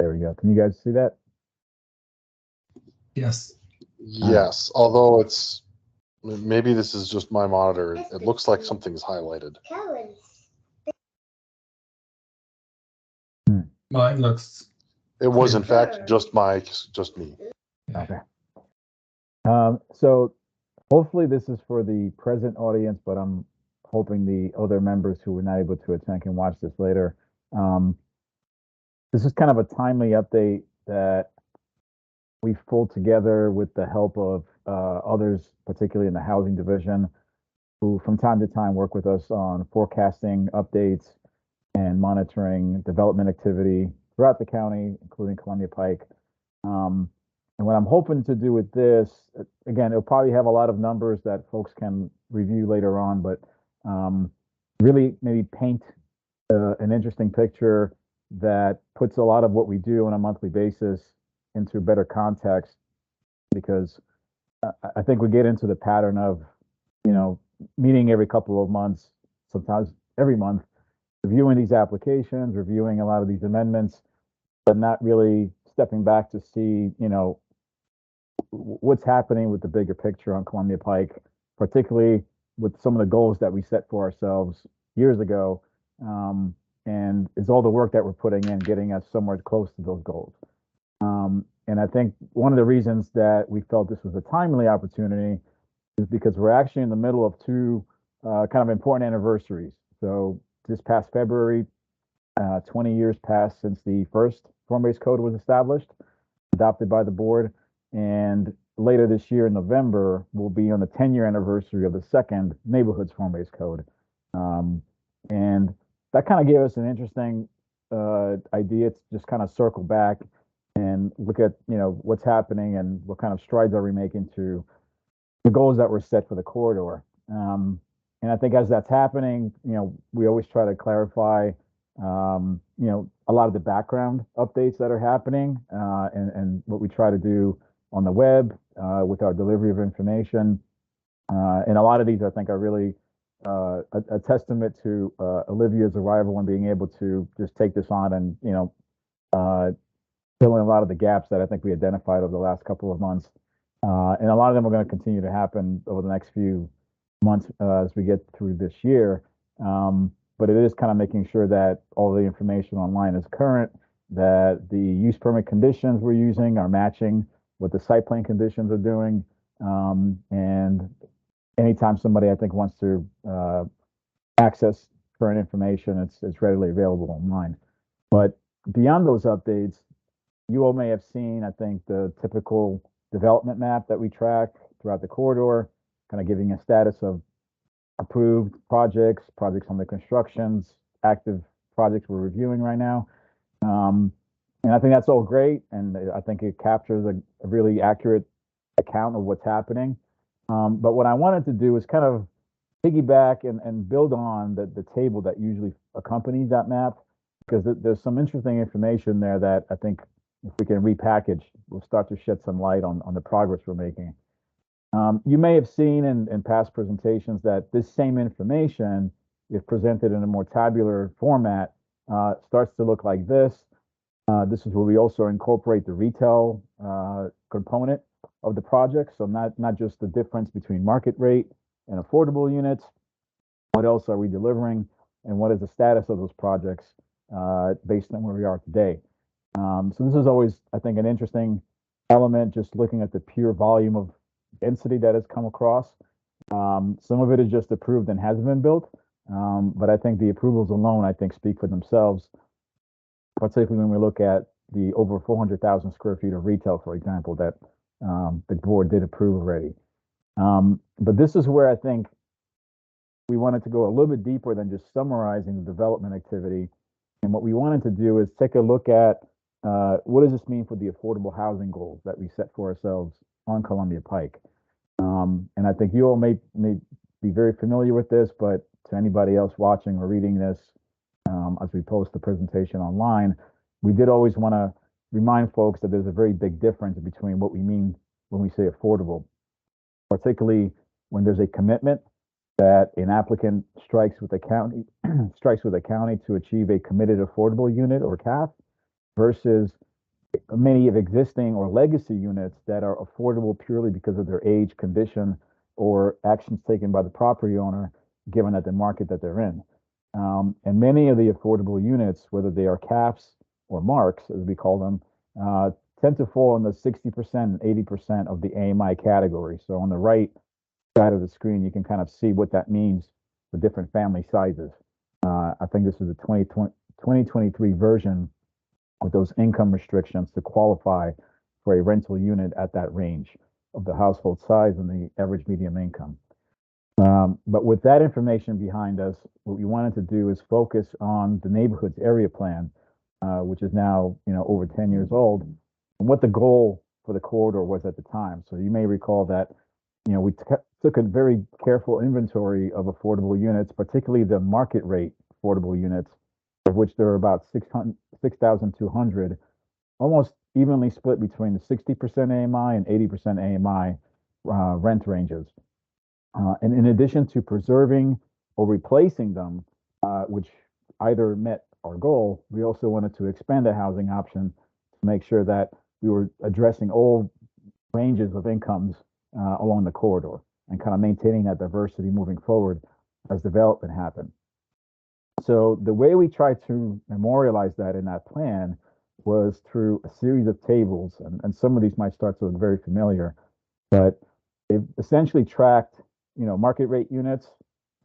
There we go. Can you guys see that? Yes. Yes, although maybe this is just my monitor. It looks like something's highlighted. Mine looks. It was in fact just me. Okay. So hopefully this is for the present audience, but I'm hoping the other members who were not able to attend can watch this later. This is kind of a timely update that we've pulled together with the help of others, particularly in the housing division, who from time to time work with us on forecasting updates and monitoring development activity throughout the county, including Columbia Pike. And what I'm hoping to do with this, again, it'll probably have a lot of numbers that folks can review later on, but really maybe paint an interesting picture that puts a lot of what we do on a monthly basis into better context, because I think we get into the pattern of, meeting every couple of months, sometimes every month, reviewing these applications, reviewing a lot of these amendments, but not really stepping back to see, what's happening with the bigger picture on Columbia Pike, particularly with some of the goals that we set for ourselves years ago. And is all the work that we're putting in getting us somewhere close to those goals. And I think one of the reasons that we felt this was a timely opportunity is because we're actually in the middle of two kind of important anniversaries. So this past February, 20 years passed since the first form-based code was established, adopted by the board. And later this year in November, we'll be on the 10-year anniversary of the second neighborhoods form-based code. And that kind of gave us an interesting idea to just kind of circle back and look at, what's happening and what kind of strides are we making to the goals that were set for the corridor. And I think as that's happening, we always try to clarify, a lot of the background updates that are happening and what we try to do on the web with our delivery of information. And a lot of these, I think, are really a testament to Olivia's arrival and being able to just take this on and, filling a lot of the gaps that I think we identified over the last couple of months. And a lot of them are going to continue to happen over the next few months as we get through this year. But it is kind of making sure that all the information online is current, that the use permit conditions we're using are matching what the site plan conditions are doing. And anytime somebody, I think, wants to access current information, it's readily available online. But beyond those updates, you all may have seen, I think, the typical development map that we track throughout the corridor, kind of giving a status of approved projects, projects under constructions, active projects we're reviewing right now. And I think that's all great, and I think it captures a really accurate account of what's happening. But what I wanted to do is kind of piggyback and build on the table that usually accompanies that map, because there's some interesting information there that I think if we can repackage, we'll start to shed some light on the progress we're making. You may have seen in past presentations that this same information, if presented in a more tabular format, starts to look like this. This is where we also incorporate the retail component of the project. So not just the difference between market rate and affordable units. What else are we delivering, and what is the status of those projects based on where we are today? So this is always, I think, an interesting element, just looking at the pure volume of density that has come across. Some of it is just approved and hasn't been built, but I think the approvals alone, I think, speak for themselves, particularly when we look at the over 400,000 square feet of retail, for example, that the board did approve already. But this is where I think we wanted to go a little bit deeper than just summarizing the development activity. And what we wanted to do is take a look at what does this mean for the affordable housing goals that we set for ourselves on Columbia Pike. And I think you all may be very familiar with this, but to anybody else watching or reading this, as we post the presentation online, we did always want to remind folks that there's a very big difference between what we mean when we say affordable, particularly when there's a commitment that an applicant strikes with the county to achieve a committed affordable unit or CAF, versus many of existing or legacy units that are affordable purely because of their age, condition, or actions taken by the property owner, given at the market that they're in. And many of the affordable units, whether they are CAFs or marks, as we call them, tend to fall in the 60% and 80% of the AMI category. So on the right side of the screen, you can kind of see what that means for different family sizes. I think this is the 2023 version with those income restrictions to qualify for a rental unit at that range of the household size and the average medium income. But with that information behind us, what we wanted to do is focus on the neighborhood's area plan, which is now over 10 years old, and what the goal for the corridor was at the time. So you may recall that we took a very careful inventory of affordable units, particularly the market rate affordable units, of which there are about 6,200, almost evenly split between the 60% AMI and 80% AMI rent ranges. And in addition to preserving or replacing them, which either met our goal, we also wanted to expand the housing option to make sure that we were addressing all ranges of incomes along the corridor and kind of maintaining that diversity moving forward as development happened. So the way we tried to memorialize that in that plan was through a series of tables, and some of these might start to look very familiar, but it essentially tracked market rate units,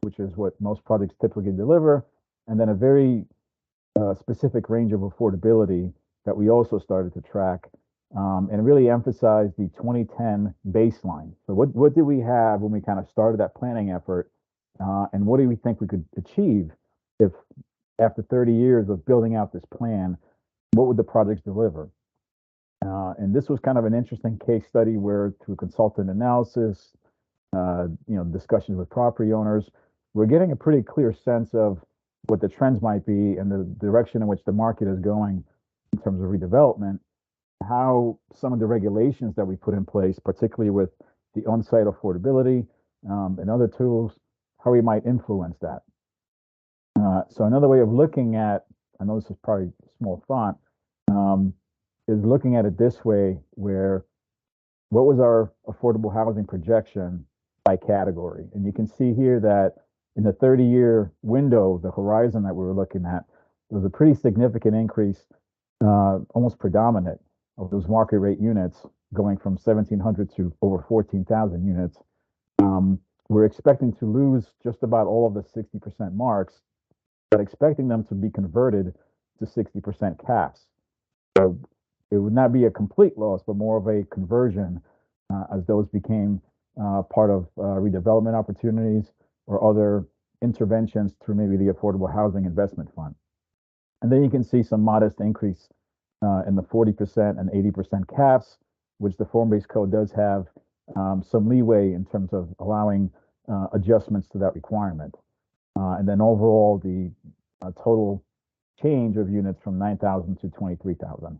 which is what most projects typically deliver, and then a very specific range of affordability that we also started to track, and really emphasize the 2010 baseline. So what did we have when we kind of started that planning effort, and what do we think we could achieve if after 30 years of building out this plan, what would the projects deliver? And this was kind of an interesting case study where through consultant analysis, discussions with property owners, we're getting a pretty clear sense of what the trends might be and the direction in which the market is going in terms of redevelopment, how some of the regulations that we put in place, particularly with the on-site affordability and other tools, how we might influence that. So another way of looking at, I know this is probably small font, is looking at it this way, where what was our affordable housing projection by category? And you can see here that in the 30-year window, the horizon that we were looking at, there was a pretty significant increase, almost predominant, of those market rate units going from 1,700 to over 14,000 units. We're expecting to lose just about all of the 60% marks, but expecting them to be converted to 60% caps. So it would not be a complete loss, but more of a conversion as those became part of redevelopment opportunities or other interventions through maybe the Affordable Housing Investment Fund. And then you can see some modest increase in the 40% and 80% caps, which the form-based code does have some leeway in terms of allowing adjustments to that requirement. And then overall, the total change of units from 9,000 to 23,000.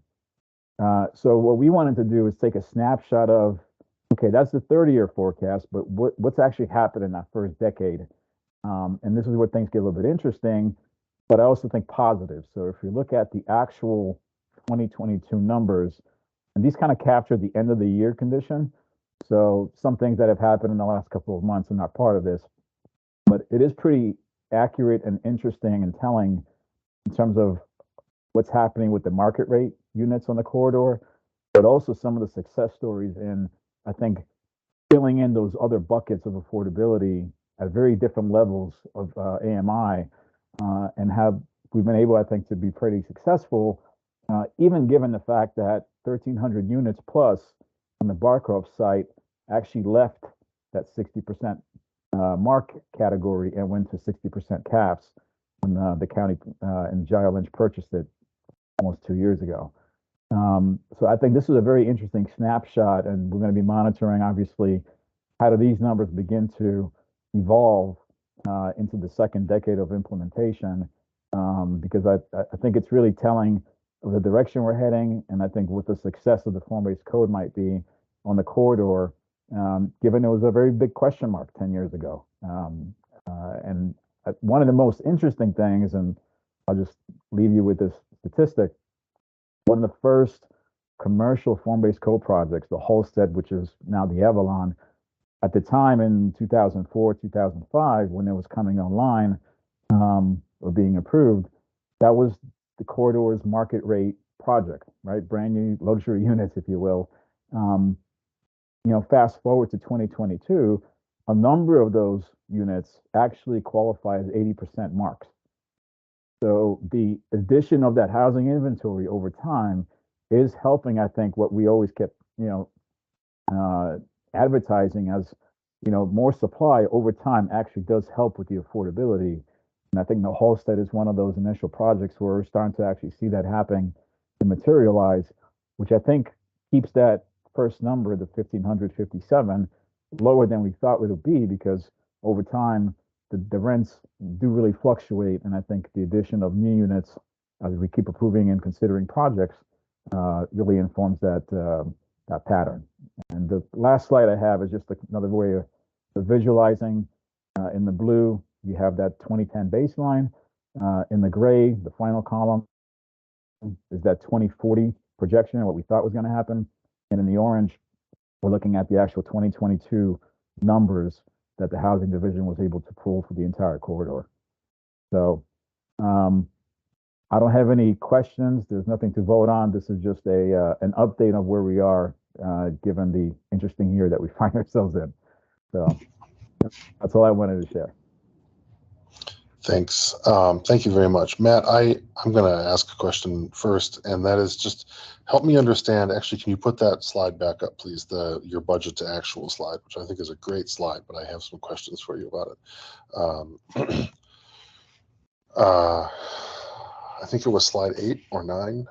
So what we wanted to do is take a snapshot of, okay, that's the 30-year forecast, but what's actually happened in that first decade? And this is where things get a little bit interesting, but I also think positive. So if you look at the actual 2022 numbers, and these kind of capture the end of the year condition. So some things that have happened in the last couple of months are not part of this, but it is pretty accurate and interesting and telling in terms of what's happening with the market rate units on the corridor, but also some of the success stories in, I think, filling in those other buckets of affordability at very different levels of AMI, and have we've been able, I think, to be pretty successful, even given the fact that 1,300 units plus on the Barcroft site actually left that 60% mark category and went to 60% caps when the county and Jaya Lynch purchased it almost 2 years ago. So I think this is a very interesting snapshot, and we're going to be monitoring, obviously, how do these numbers begin to evolve into the second decade of implementation, because I think it's really telling of the direction we're heading, and I think what the success of the form-based code might be on the corridor, given it was a very big question mark 10 years ago. And one of the most interesting things, and I'll just leave you with this statistic, one of the first commercial form-based code projects, the Holstead, which is now the Avalon, at the time in 2004, 2005, when it was coming online or being approved, that was the corridor's market rate project, right? Brand new luxury units, if you will. Fast forward to 2022, a number of those units actually qualify as 80% marks. So the addition of that housing inventory over time is helping, I think, what we always kept, advertising as, more supply over time actually does help with the affordability. And I think the Halstead is one of those initial projects where we're starting to actually see that happening and materialize, which I think keeps that first number, the 1,557, lower than we thought it would be, because over time, the rents do really fluctuate. And I think the addition of new units, as we keep approving and considering projects, really informs that pattern. And the last slide I have is just another way of visualizing. In the blue, you have that 2010 baseline. In the gray, the final column is that 2040 projection, what we thought was going to happen. And in the orange, we're looking at the actual 2022 numbers that the housing division was able to pull for the entire corridor. So I don't have any questions. There's nothing to vote on. This is just an update of where we are, given the interesting year that we find ourselves in. So that's all I wanted to share. Thanks. Thank you very much, Matt. I'm going to ask a question first, and that is just help me understand. Actually, can you put that slide back up, please? Your budget to actual slide, which I think is a great slide, but I have some questions for you about it. I think it was slide 8 or 9.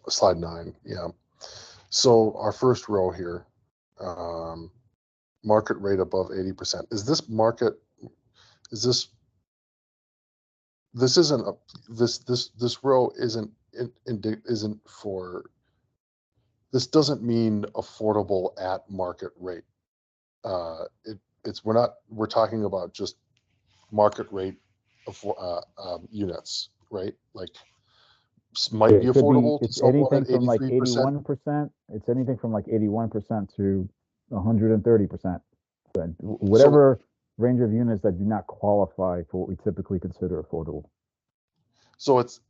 Slide 9, yeah. So our first row here, market rate above 80%. Is this market? Is this? This isn't a, this row isn't for. This doesn't mean affordable at market rate. We're talking about just market rate of units, right? Like might be It could be, affordable to it's someone anything at from like 83%. 81%. It's anything from like 81% to 130%. So, Whatever range of units that do not qualify for what we typically consider affordable. so it's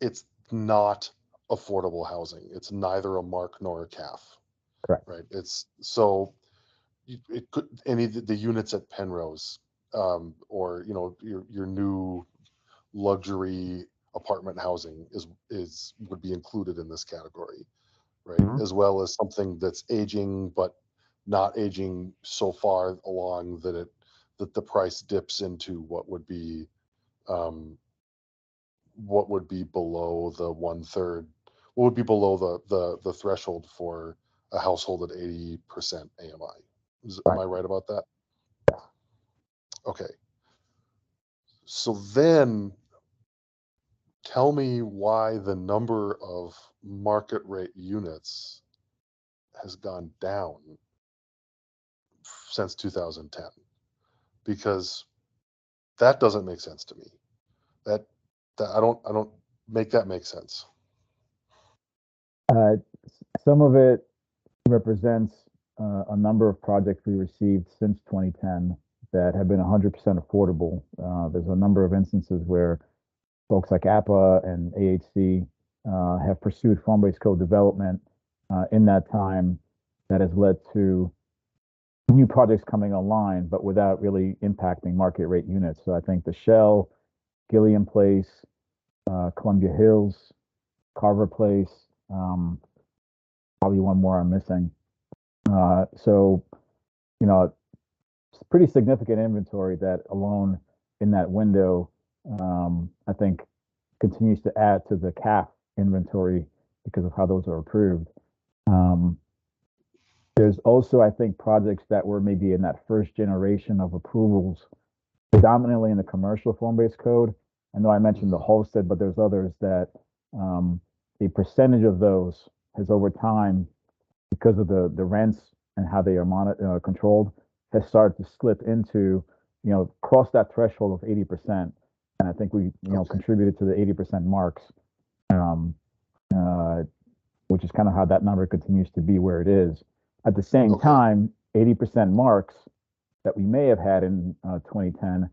not affordable housing. It's neither a mark nor a CAF. Correct. Right. It's so it could any of the units at Penrose, or your new luxury apartment housing would be included in this category, right? Mhm. As well as something that's aging but not aging so far along that the price dips into what would be below the 1/3, what would be below the threshold for a household at 80% AMI. Am I right about that? Okay. So then tell me why the number of market rate units has gone down since 2010, because that doesn't make sense to me. That I don't make that make sense. Some of it represents a number of projects we received since 2010 that have been 100% affordable. There's a number of instances where folks like APA and AHC have pursued form-based code development in that time that has led to new projects coming online, but without really impacting market rate units. So I think the Shell, Gilliam Place, Columbia Hills, Carver Place, probably one more I'm missing. So, it's pretty significant inventory that alone in that window, I think continues to add to the CAF inventory because of how those are approved. There's also, I think, projects that were maybe in that first generation of approvals, predominantly in the commercial form-based code. I know I mentioned the Holstead, but there's others that the percentage of those has over time, because of the rents and how they are controlled, has started to slip into, cross that threshold of 80%. And I think we, Okay. contributed to the 80% marks, which is kind of how that number continues to be where it is. At the same Okay. time, 80% marks that we may have had in 2010,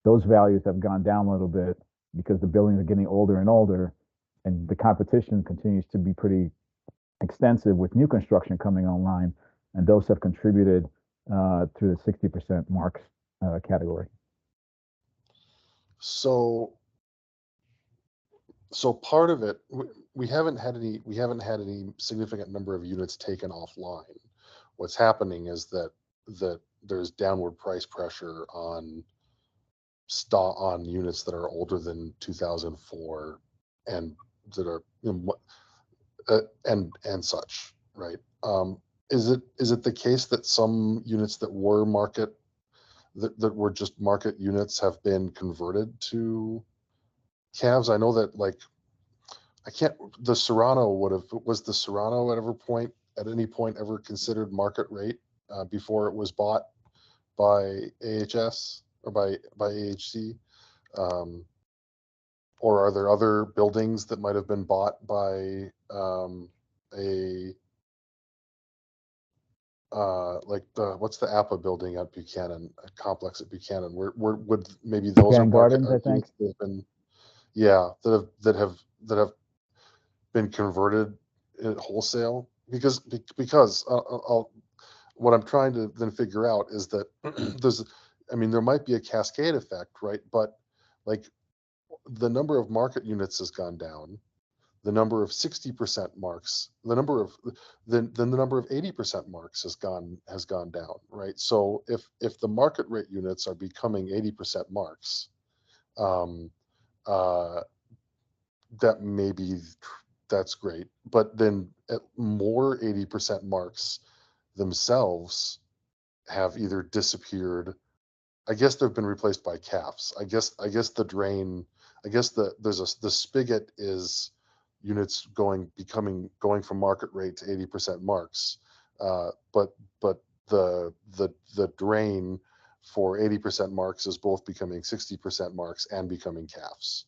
those values have gone down a little bit because the buildings are getting older and older, and the competition continues to be pretty extensive with new construction coming online, and those have contributed to the 60% marks category. So part of it, we haven't had any significant number of units taken offline. What's happening is that there's downward price pressure on units that are older than 2004 and that are and such, right? Is it the case that some units that were that were just market units have been converted to CAVs? I know that, like, the Serrano was the Serrano at any point ever considered market rate before it was bought by AHS or by AHC? Or are there other buildings that might have been bought by what's the APA building at Buchanan, a complex at Buchanan? Where would maybe those are market Gardens, I think. that have been, yeah, that have been converted at wholesale? Because what I'm trying to then figure out is that there might be a cascade effect, right? But like, the number of market units has gone down, the number of 60% marks, the number of 80% marks has gone down, right? So if the market rate units are becoming 80% marks, that's great. But then more 80% marks themselves have either disappeared. I guess they've been replaced by CAFs. I guess the drain. I guess the spigot is units going from market rate to 80% marks, but the drain for 80% marks is both becoming 60% marks and becoming calves.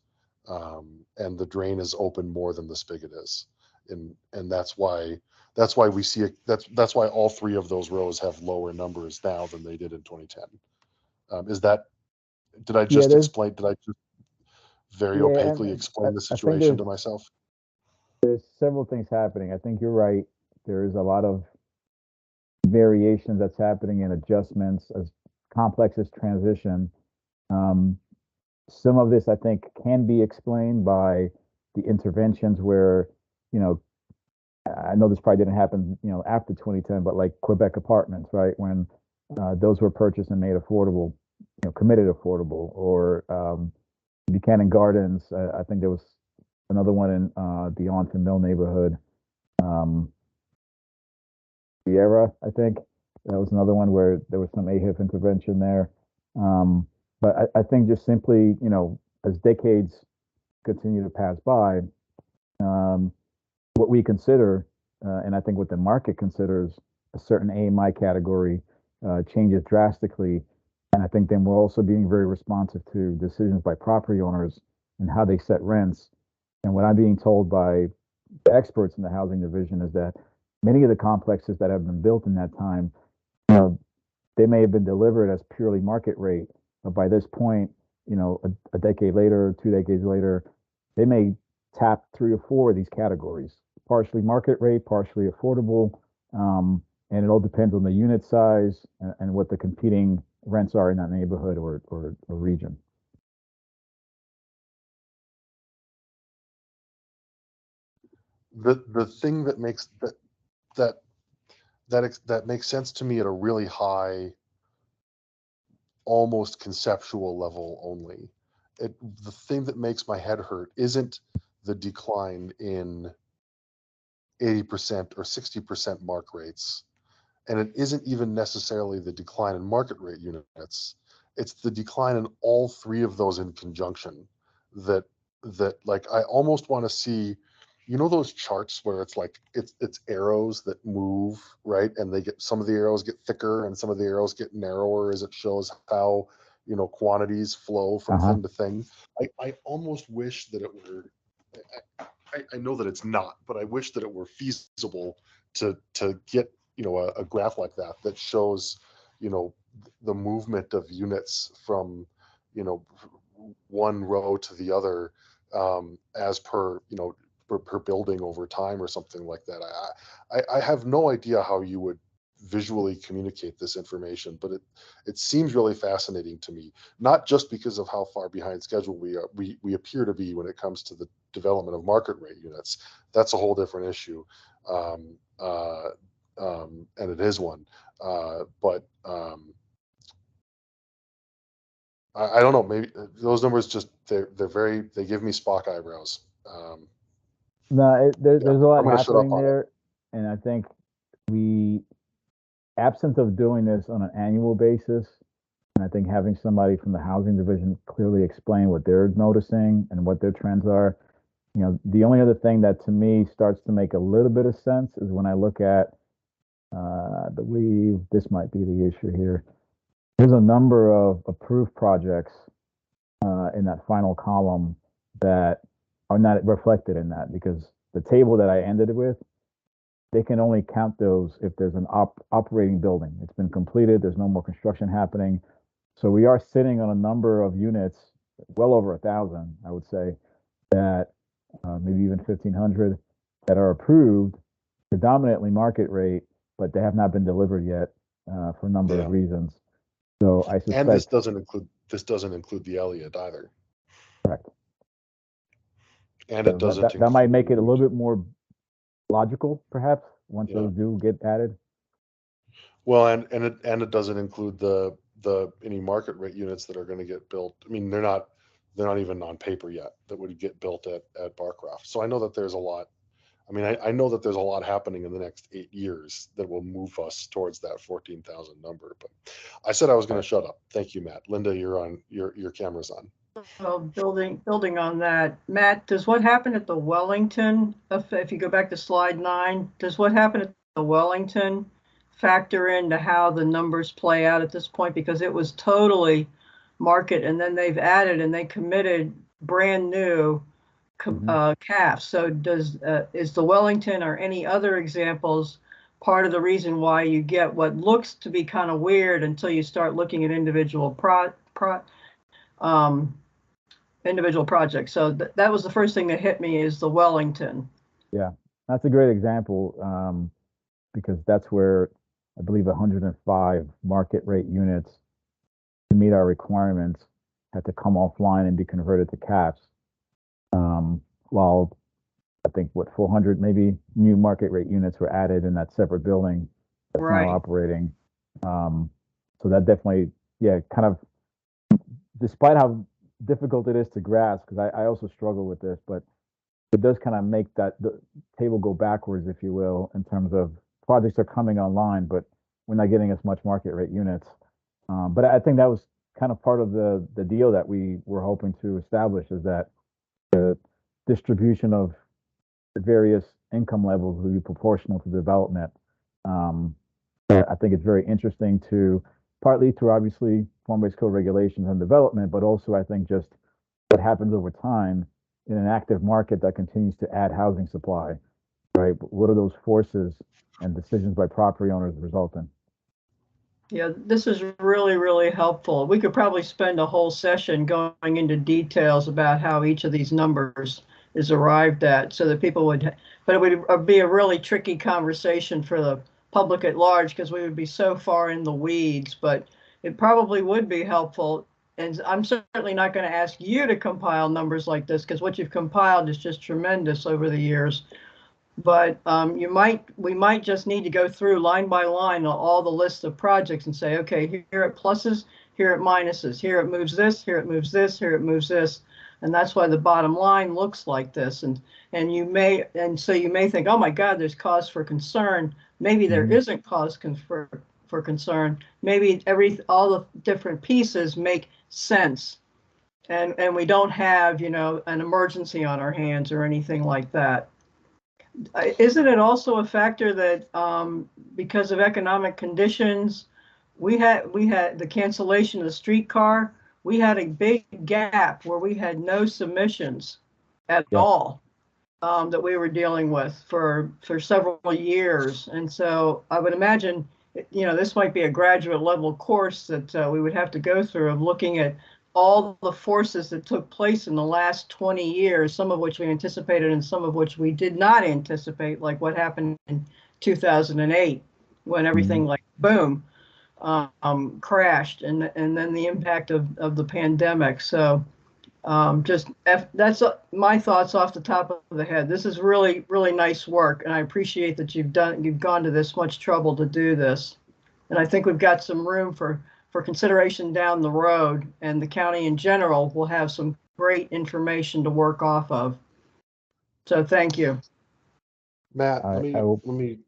And the drain is open more than the spigot is. And that's why we see it. That's why all three of those rows have lower numbers now than they did in 2010. Did I just explain? Did I just very opaquely explain the situation to myself? There's several things happening. I think you're right. There is a lot of variations that's happening and adjustments as complex as transition. Some of this I think can be explained by the interventions where, you know, I know this probably didn't happen, you know, after 2010, but like Quebec apartments, right? When those were purchased and made affordable, you know, committed affordable, or Buchanan Gardens. I think there was another one in the Arlington Mill neighborhood. Sierra, I think that was another one where there was some AHIF intervention there. But I think just simply, you know, as decades continue to pass by, what we consider, and I think what the market considers a certain AMI category changes drastically. And I think then we're also being very responsive to decisions by property owners and how they set rents. And what I'm being told by the experts in the housing division is that many of the complexes that have been built in that time, you know, they may have been delivered as purely market rate, but by this point, you know, a decade later, 2 decades later, they may tap 3 or 4 of these categories, partially market rate, partially affordable, and it all depends on the unit size and what the competing rents are in that neighborhood or region. The thing that makes that makes sense to me at a really high, almost conceptual level only. The thing that makes my head hurt isn't the decline in 80% or 60% mark rates. And it isn't even necessarily the decline in market rate units. It's the decline in all three of those in conjunction that like I almost want to see, you know, those charts where it's like it's arrows that move, right? And they get, some of the arrows get thicker and some of the arrows get narrower as it shows how, you know, quantities flow from thing to thing. I almost wish that it were, I know that it's not, but I wish that it were feasible to get, you know, a graph like that shows, you know, the movement of units from, you know, one row to the other, as per, you know, per building over time or something like that. I have no idea how you would visually communicate this information, but it seems really fascinating to me, not just because of how far behind schedule we appear to be when it comes to the development of market rate units. That's a whole different issue. And it is one, but I don't know, maybe those numbers just, they give me Spock eyebrows. No, there's a lot I'm gonna shut up happening on it. there, and I think absent of doing this on an annual basis, and I think having somebody from the housing division clearly explain what they're noticing and what their trends are. You know, the only other thing that to me starts to make a little bit of sense is when I look at, I believe this might be the issue here. There's a number of approved projects in that final column that are not reflected in that, because the table that I ended with, they can only count those if there's an operating building. It's been completed. There's no more construction happening. So we are sitting on a number of units, well over 1,000, I would say, that maybe even 1,500 that are approved, predominantly market rate, but they have not been delivered yet for a number of reasons. So I suspect. And this doesn't include the Elliott either. Correct. And so it doesn't. That might make it a little bit more logical, perhaps, once those do get added. Well, and it doesn't include the any market rate units that are going to get built. I mean, they're not even on paper yet that would get built at Barcroft. So I know that there's a lot. I mean, I know that there's a lot happening in the next 8 years that will move us towards that 14,000 number. But I said I was going to shut up. Thank you, Matt. Linda, you're on. Your camera's on. Well, building on that, Matt, does what happened at the Wellington, if you go back to slide 9, does what happened at the Wellington factor into how the numbers play out at this point? Because it was totally market, and then they've added and they committed brand new CAFs. So is the Wellington or any other examples part of the reason why you get what looks to be kind of weird until you start looking at individual individual projects? So that was the first thing that hit me, is the Wellington. Yeah, that's a great example, because that's where I believe 105 market rate units to meet our requirements had to come offline and be converted to CAFs. While I think 400 maybe new market rate units were added in that separate building that's Right. now operating. So that definitely, yeah, kind of, despite how difficult it is to grasp, because I also struggle with this, but it does kind of make the table go backwards, if you will, in terms of projects are coming online, but we're not getting as much market rate units. But I think that was kind of part of the deal that we were hoping to establish, is that the distribution of the various income levels will be proportional to development. I think it's very interesting to, partly through obviously form-based code regulations and development, but also I think just what happens over time in an active market that continues to add housing supply, right? What are those forces and decisions by property owners result in? Yeah, this is really, really helpful. We could probably spend a whole session going into details about how each of these numbers is arrived at, so that people would, but it would be a really tricky conversation for the public at large, because we would be so far in the weeds, but it probably would be helpful. And I'm certainly not going to ask you to compile numbers like this, because what you've compiled is just tremendous over the years. But we might just need to go through line by line all the lists of projects and say, okay, here it pluses, here it minuses, here it moves this, here it moves this, here it moves this. And that's why the bottom line looks like this. And so you may think, oh my God, there's cause for concern. Maybe there isn't cause for concern. Maybe all the different pieces make sense. And we don't have, an emergency on our hands or anything like that. Isn't it also a factor that because of economic conditions, we had the cancellation of the streetcar, we had a big gap where we had no submissions at all that we were dealing with for several years. And so I would imagine, this might be a graduate level course that we would have to go through, of looking at all the forces that took place in the last 20 years, some of which we anticipated and some of which we did not anticipate, like what happened in 2008, when everything like boom, crashed, and then the impact of the pandemic. So that's my thoughts off the top of the head. This is really, really nice work, and I appreciate that you've gone to this much trouble to do this. And I think we've got some room for consideration down the road, and the county in general will have some great information to work off of. So thank you. Matt, let me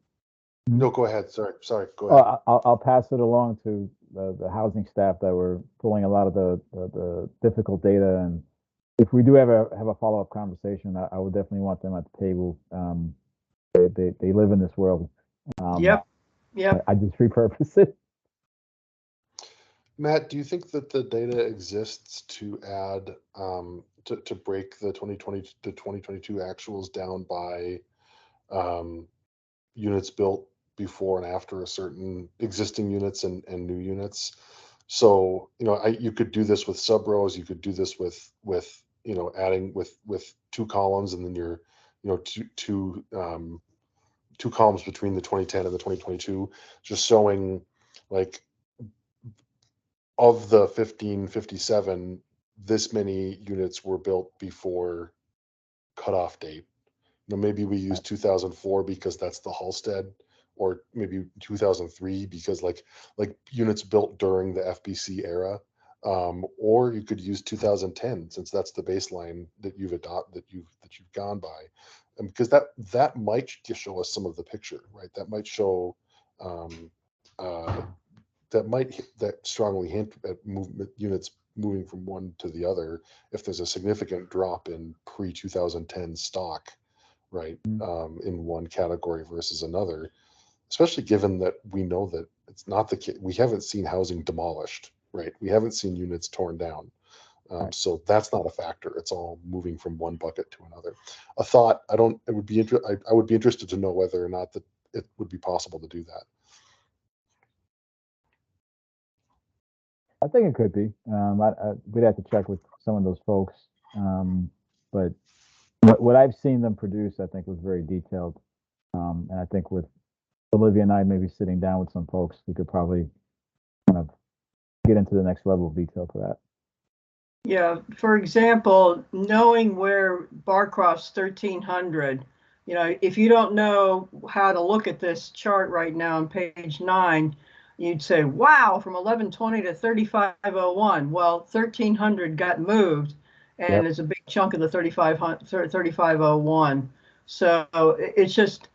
no, go ahead. Sorry, go ahead. I'll pass it along to the housing staff that were pulling a lot of the difficult data, and if we do have a follow-up conversation, I would definitely want them at the table. They live in this world. Yep. I just repurpose it. Matt, do you think that the data exists to add to break the 2020 to 2022 actuals down by units built before and after a certain existing units and new units? So you could do this with sub rows. You could do this with adding with two columns, and then your two columns between the 2010 and the 2022, just showing like, of the 1557, this many units were built before cutoff date. Maybe we use 2004 because that's the Halstead, or maybe 2003 because like units built during the FBC era, or you could use 2010 since that's the baseline that you've gone by, and because that might show us some of the picture, right? That might show. That strongly hint at units moving from one to the other if there's a significant drop in pre-2010 stock, right, in one category versus another. especially given that we know that it's not the case. We haven't seen housing demolished, right? We haven't seen units torn down. Right. So that's not a factor. It's all moving from one bucket to another. A thought, I would be interested to know whether or not that it would be possible to do that. I think it could be. We'd have to check with some of those folks. But what I've seen them produce, I think, was very detailed. And I think with Olivia and I maybe sitting down with some folks, we could probably kind of get into the next level of detail for that. Yeah, for example, knowing where Barcroft's 1300, you know, if you don't know how to look at this chart right now on page 9, you'd say, wow, from 1120 to 3501. Well, 1300 got moved, and it's a big chunk of the 3501. So it's just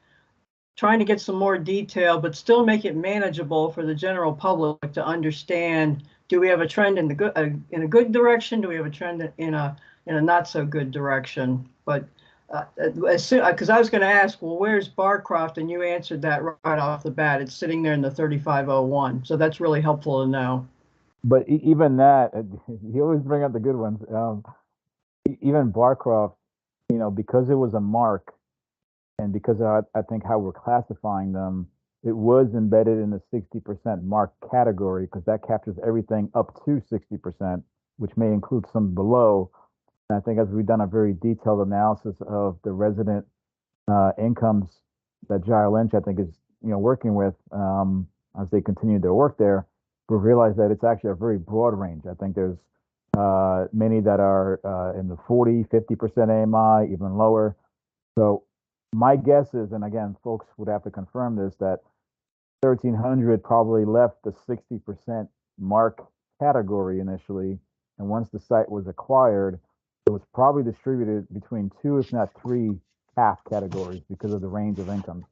trying to get some more detail, but still make it manageable for the general public to understand. Do we have a trend in the in a good direction? Do we have a trend in a not so good direction? But because I was going to ask, well, where's Barcroft? And you answered that right off the bat. It's sitting there in the 3501. So that's really helpful to know. But even that, you always bring up the good ones. Even Barcroft, you know, because it was a mark, and because I think how we're classifying them, it was embedded in the 60% mark category because that captures everything up to 60%, which may include some below. And I think as we've done a very detailed analysis of the resident incomes that Jair Lynch, I think, is working with as they continue their work there, we've realized that it's actually a very broad range. I think there's many that are in the 40, 50% AMI, even lower. So my guess is, and again, folks would have to confirm this, that 1300 probably left the 60% mark category initially. And once the site was acquired, it was probably distributed between 2, if not 3 CAF categories because of the range of incomes.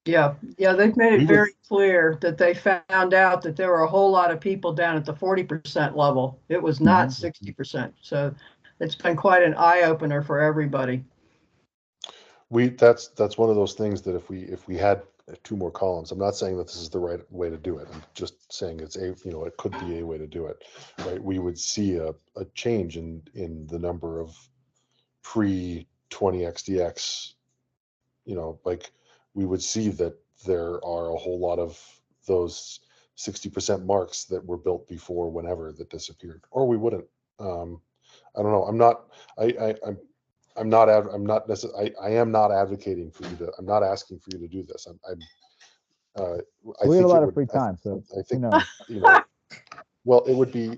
Yeah, they've made it very clear that they found out that there were a whole lot of people down at the 40% level. It was not 60%. So it's been quite an eye opener for everybody. That's one of those things that if we had 2 more columns, I'm not saying that this is the right way to do it. I'm just saying it's it could be a way to do it, right? We would see a change in the number of pre 20XDX, like we would see that there are a whole lot of those 60% marks that were built before whenever that disappeared, or we wouldn't. I don't know. I'm not advocating for you to. I'm not asking for you to do this. We have a lot of free time, so I think well, it would be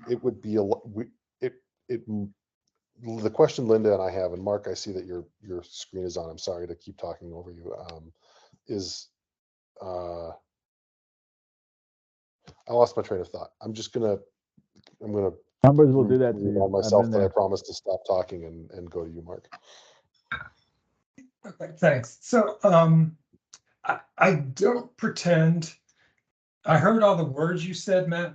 the question Linda and I have, and Mark, I see that your screen is on. I'm sorry to keep talking over you. I lost my train of thought. I'm gonna numbers will do that to you. On myself that I promised to stop talking and go to you, Mark. Okay, thanks. So I don't pretend I heard all the words you said, Matt.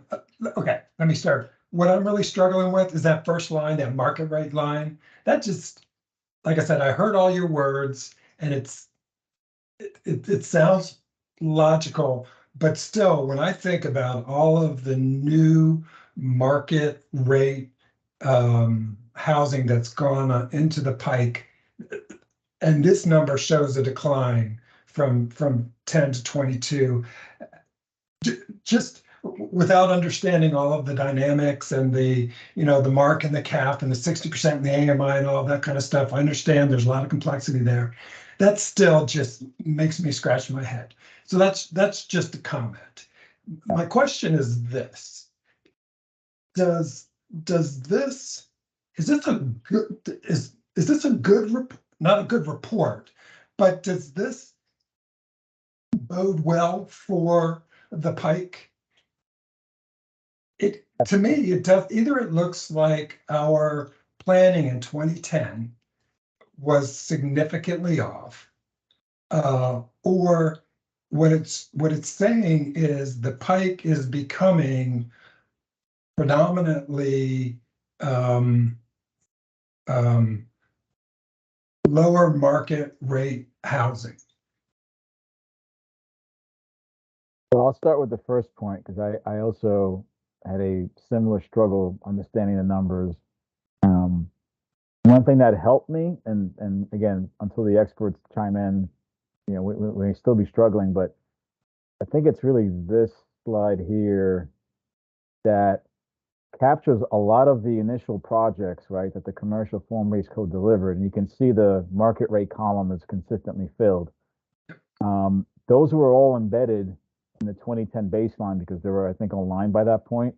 Okay, let me start. What I'm really struggling with is that first line, that market rate line. That just, like I said, I heard all your words, and it sounds logical, but still, when I think about all of the new market rate housing that's gone into the Pike, and this number shows a decline from 10 to 22. Just without understanding all of the dynamics and the mark and the CAF and the 60% in the AMI and all that kind of stuff, I understand there's a lot of complexity there. That still just makes me scratch my head. So that's just a comment. My question is this: is this a good not a good report, but does this bode well for the Pike? To me, it does. Either it looks like our planning in 2010 was significantly off, or what it's saying is the Pike is becoming predominantly lower market rate housing. Well, I'll start with the first point because I also had a similar struggle understanding the numbers. One thing that helped me, and again, until the experts chime in, we may still be struggling, but I think it's really this slide here that captures a lot of the initial projects, right, that the commercial form-based code delivered. And you can see the market rate column is consistently filled. Those were all embedded in the 2010 baseline because they were, I think, online by that point.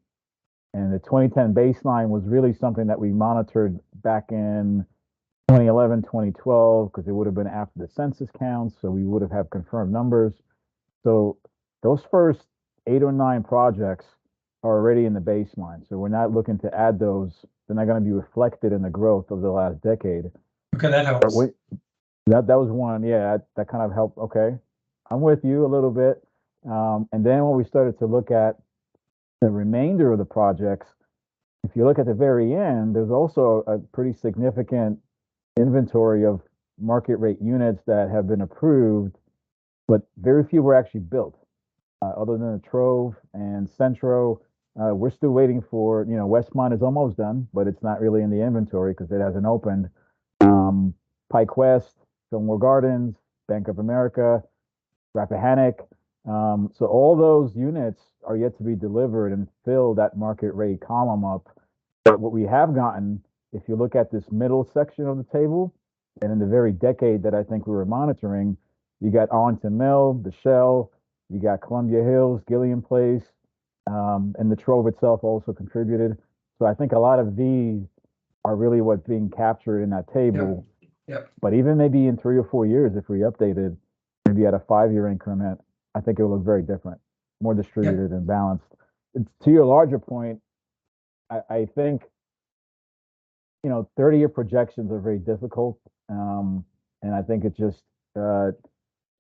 And the 2010 baseline was really something that we monitored back in 2011, 2012, because it would have been after the census counts. So we would have had confirmed numbers. So those first 8 or 9 projects are already in the baseline. So we're not looking to add those. They're not going to be reflected in the growth of the last decade. Okay, that helps. That was one. Yeah, that kind of helped. Okay, I'm with you a little bit. And then when we started to look at the remainder of the projects, if you look at the very end, there's also a pretty significant inventory of market rate units that have been approved, but very few were actually built. Other than the Trove and Centro, we're still waiting for, Westmont is almost done, but it's not really in the inventory because it hasn't opened. Pike West, Fillmore Gardens, Bank of America, Rappahannock. So all those units are yet to be delivered and fill that market rate column up. But what we have gotten, if you look at this middle section of the table, and in the very decade that I think we were monitoring, you got Arlington Mill, the Shell, you got Columbia Hills, Gilliam Place, and the Trove itself also contributed. So I think a lot of these are really what's being captured in that table. Yep. But even maybe in 3 or 4 years, if we updated, maybe at a 5-year increment, I think it will look very different, more distributed and balanced. To your larger point, I think, 30-year projections are very difficult. And I think it just, if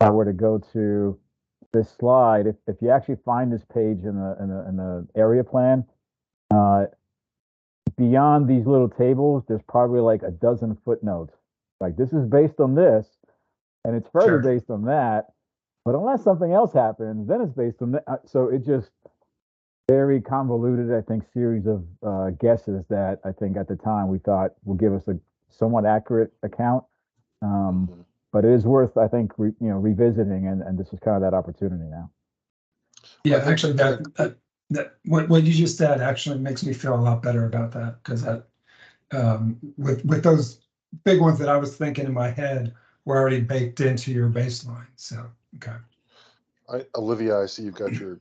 I were to go to this slide, if you actually find this page in the area plan, beyond these little tables, there's probably like a dozen footnotes. Like this is based on this, and it's further based on that. But unless something else happens, then it's based on that. So it just very convoluted, I think, series of guesses that I think at the time we thought will give us a somewhat accurate account. But it is worth, I think, revisiting, and this is kind of that opportunity now. Yeah, actually, that what you just said actually makes me feel a lot better about that because that with those big ones that I was thinking in my head were already baked into your baseline. So okay. Olivia, I see you've got your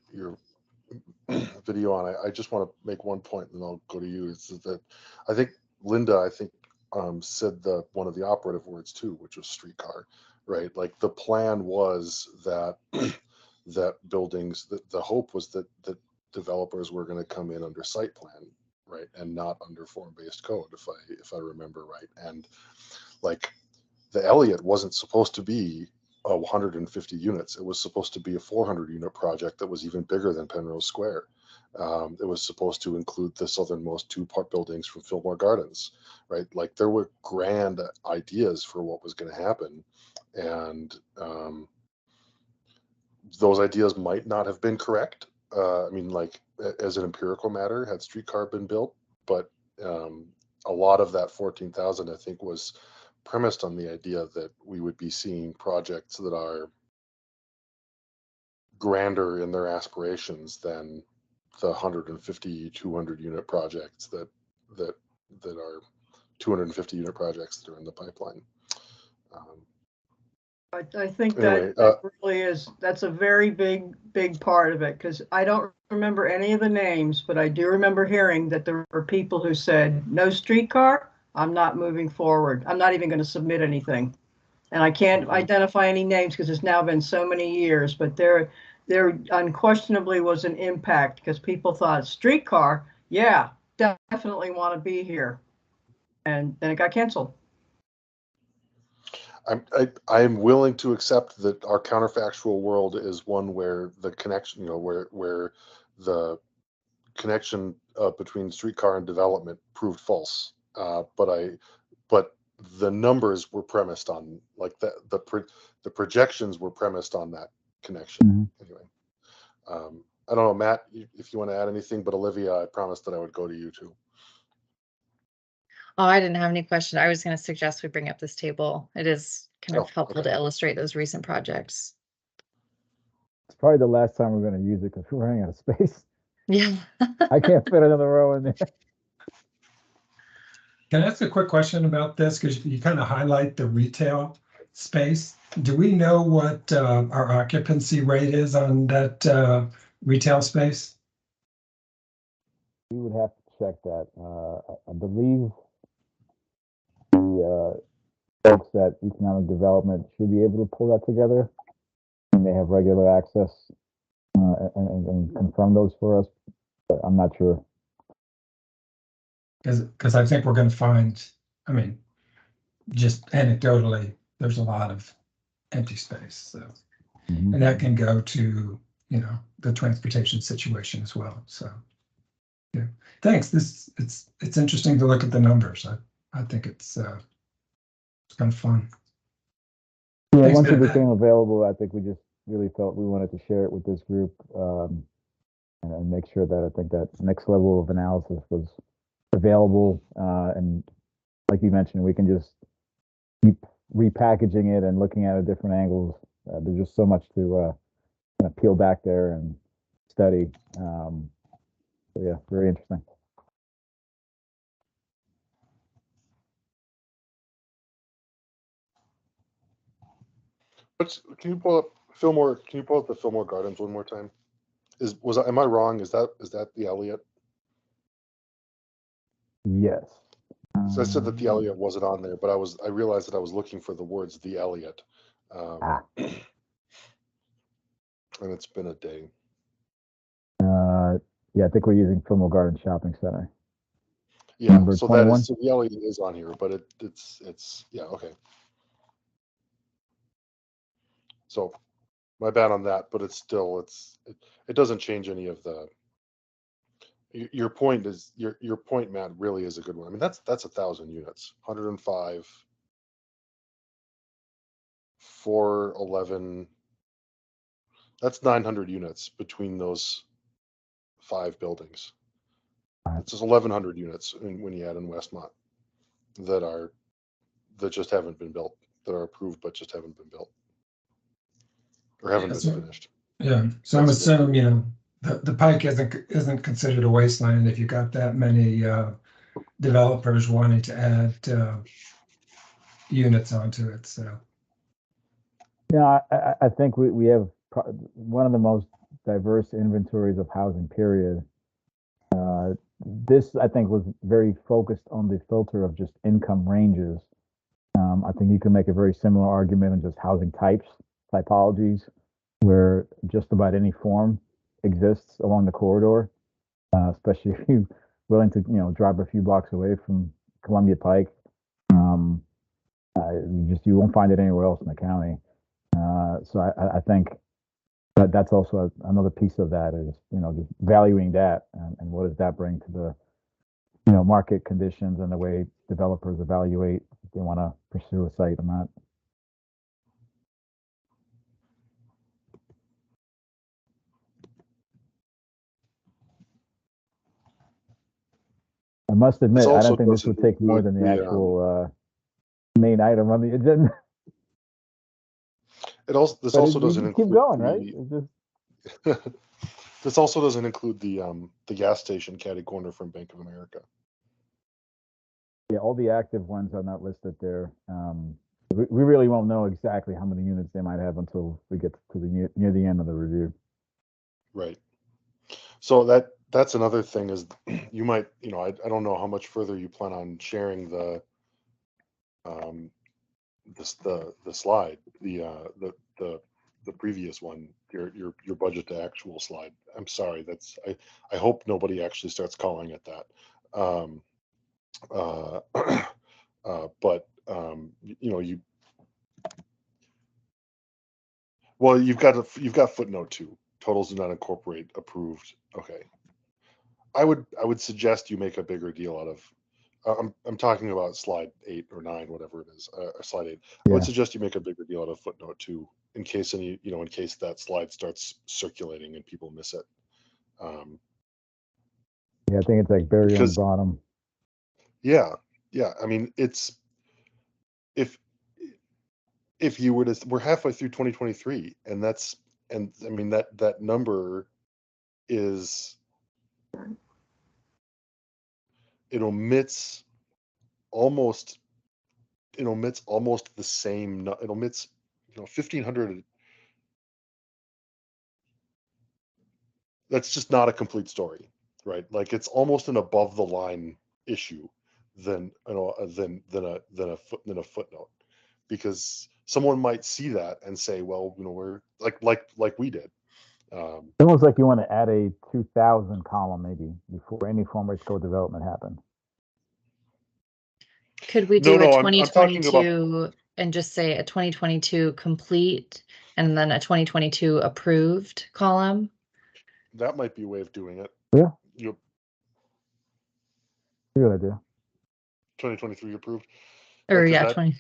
video on. I just want to make one point, and then I'll go to you. Is that I think Linda, said one of the operative words too, which was streetcar, right? Like the plan was that that buildings, the hope was that developers were going to come in under site plan, right, and not under form-based code, if I remember right. And like the Elliott wasn't supposed to be 150 units. It was supposed to be a 400 unit project that was even bigger than Penrose Square. It was supposed to include the southernmost 2 part buildings from Fillmore Gardens, right? Like there were grand ideas for what was going to happen. And those ideas might not have been correct. I mean, like as an empirical matter, had streetcar been built, but a lot of that 14,000, I think, was premised on the idea that we would be seeing projects that are grander in their aspirations than the 150, 200 unit projects that are 250 unit projects that are in the pipeline. I think Anyway, that really is, that's a very big part of it, because I don't remember any of the names, but I do remember hearing that there were people who said, no streetcar, I'm not moving forward. I'm not even going to submit anything. And I can't identify any names because it's now been so many years, but there unquestionably was an impact because people thought streetcar, yeah, definitely want to be here. And then it got canceled. I'm willing to accept that our counterfactual world is one where the connection, where the connection between streetcar and development proved false. But the numbers were premised on like the projections were premised on that connection. Anyway, I don't know, Matt, if you want to add anything, but Olivia, I promised that I would go to you too. Oh, I didn't have any question. I was going to suggest we bring up this table. It is kind of Oh, helpful okay. to illustrate those recent projects. It's probably the last time we're going to use it because we're running out of space. Yeah. I can't fit another row in there. Can I ask a quick question about this? Because you kind of highlight the retail space. Do we know what our occupancy rate is on that retail space? We would have to check that. I believe the folks at economic development should be able to pull that together, and they have regular access and confirm those for us. But I'm not sure. Because I think we're going to find, I mean, just anecdotally, there's a lot of empty space. So, and that can go to, you know, the transportation situation as well. So, yeah, thanks. It's interesting to look at the numbers. I think it's kind of fun. Yeah, Thanks, once it Matt. became available, I think we just really felt we wanted to share it with this group and make sure that I think that next level of analysis was available. And like you mentioned, we can just keep repackaging it and looking at it different angles. There's just so much to kind of peel back there and study. So yeah, very interesting. Can you pull up Fillmore? Can you pull up the Fillmore Gardens one more time? Am I wrong? Is that the Elliott? Yes. So I said that the Elliott wasn't on there, but I realized that I was looking for the words the Elliott. And it's been a day. Yeah, I think we're using Fillmore Garden Shopping Center. Yeah, Number so 21? that is, so the Elliott is on here, but it's yeah, okay. So my bad on that, but it's still it doesn't change any of the. Your point is your point, Matt, really is a good one. I mean, that's 1,000 units, 105, 411. That's 900 units between those 5 buildings. It's just 1,100 units when you add in Westmont that just haven't been built, that are approved but just haven't been built or haven't been finished. Yeah, so I'm assuming, you know, the Pike isn't considered a wasteland if you got that many developers wanting to add units onto it. So Yeah, I think we have one of the most diverse inventories of housing, period. This, I think, was very focused on the filter of just income ranges. I think you can make a very similar argument in just housing typologies, where just about any form exists along the corridor, especially if you're willing to, you know, drive a few blocks away from Columbia Pike. You won't find it anywhere else in the county. So I think that's also another piece of that is, you know, just valuing that and what does that bring to the, you know, market conditions and the way developers evaluate if they want to pursue a site or not. I must admit, I don't think this would take more than the actual main item on the agenda. This also doesn't keep include going, right? This also doesn't include the gas station catty corner from Bank of America. Yeah, all the active ones are not listed there. We really won't know exactly how many units they might have until we get to the near the end of the review. Right. So that's another thing is you might, you know, I don't know how much further you plan on sharing the slide, the previous one, your budget to actual slide. I'm sorry, I hope nobody actually starts calling it that. But you know, you've got footnote 2. Totals do not incorporate approved. Okay. I would suggest you make a bigger deal out of. I'm talking about slide 8 or 9, whatever it is, or slide 8. Yeah. I would suggest you make a bigger deal out of footnote 2 in case any, in case that slide starts circulating and people miss it. Yeah, I think it's like buried on the Because bottom. yeah, I mean, it's if you were to, we're halfway through 2023, and I mean that number is, it omits almost the same, it omits 1,500. That's just not a complete story, right? Like, it's almost an above the line issue than a footnote, because someone might see that and say, well, we're like we did. It's almost like you want to add a 2000 column maybe before any form-based code development happened. Could we No, do a no, I'm talking 2022 and just say a 2022 complete and then a 2022 approved column? That might be a way of doing it. Yeah. Yep. Good idea. 2023 approved. Or Because yeah, 20.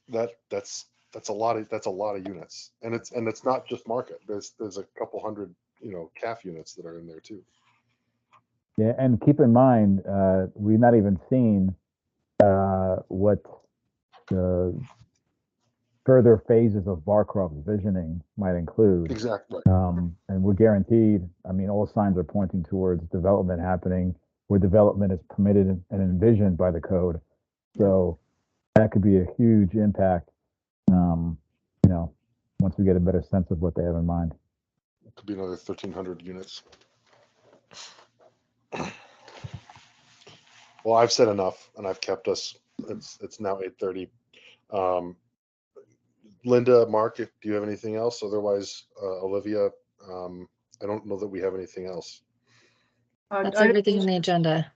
That's a lot of units, and it's not just market. There's a couple hundred CAF units that are in there too. Yeah, and keep in mind, we've not even seen what the further phases of Barcroft visioning might include. Exactly. And we're guaranteed, I mean, all signs are pointing towards development happening where development is permitted and envisioned by the code. So that could be a huge impact, once we get a better sense of what they have in mind. It could be another 1,300 units. Well, I've said enough, and I've kept us. It's now 8:30. Linda, Mark, do you have anything else? Otherwise, Olivia, I don't know that we have anything else. That's everything on the agenda.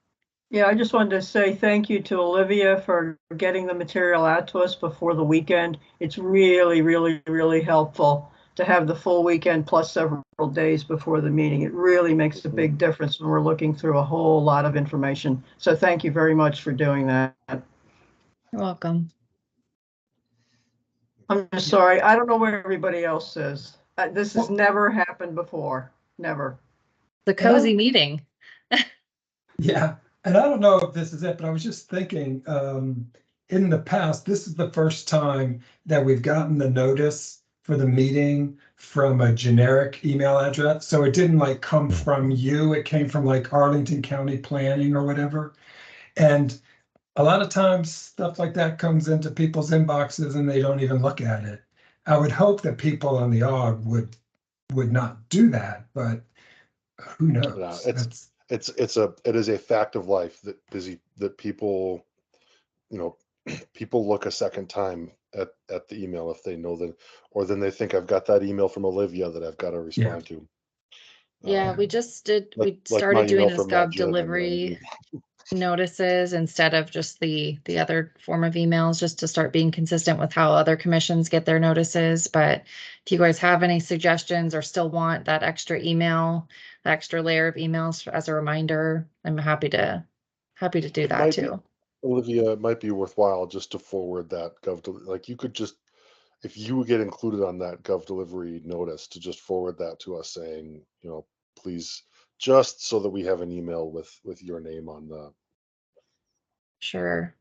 Yeah, I just wanted to say thank you to Olivia for getting the material out to us before the weekend. It's really, really, really helpful to have the full weekend plus several days before the meeting. It really makes a big difference when we're looking through a whole lot of information. So thank you very much for doing that. You're welcome. I'm just sorry. I don't know where everybody else is. This has never happened before. Never. The cozy meeting. Yeah, and I don't know if this is it, but I was just thinking, in the past, this is the first time that we've gotten the notice for the meeting from a generic email address. So it didn't like come from you, it came from like Arlington County Planning or whatever. And a lot of times stuff like that comes into people's inboxes and they don't even look at it. I would hope that people on the AWG would not do that, but who knows? Yeah, it is a fact of life that people, people look a second time at the email if they know that, or then they think I've got that email from Olivia that I've got to respond to. Yeah, we just did. Like We started my doing email this from Matt gov Jett, delivery notices instead of just the other form of emails, just to start being consistent with how other commissions get their notices. But if you guys have any suggestions or still want that extra email, the extra layer of emails as a reminder, I'm happy to do that too. Olivia, it might be worthwhile just to forward that like you could just, if you would get included on that gov delivery notice, to just forward that to us saying, please, just so that we have an email with your name on the. Sure.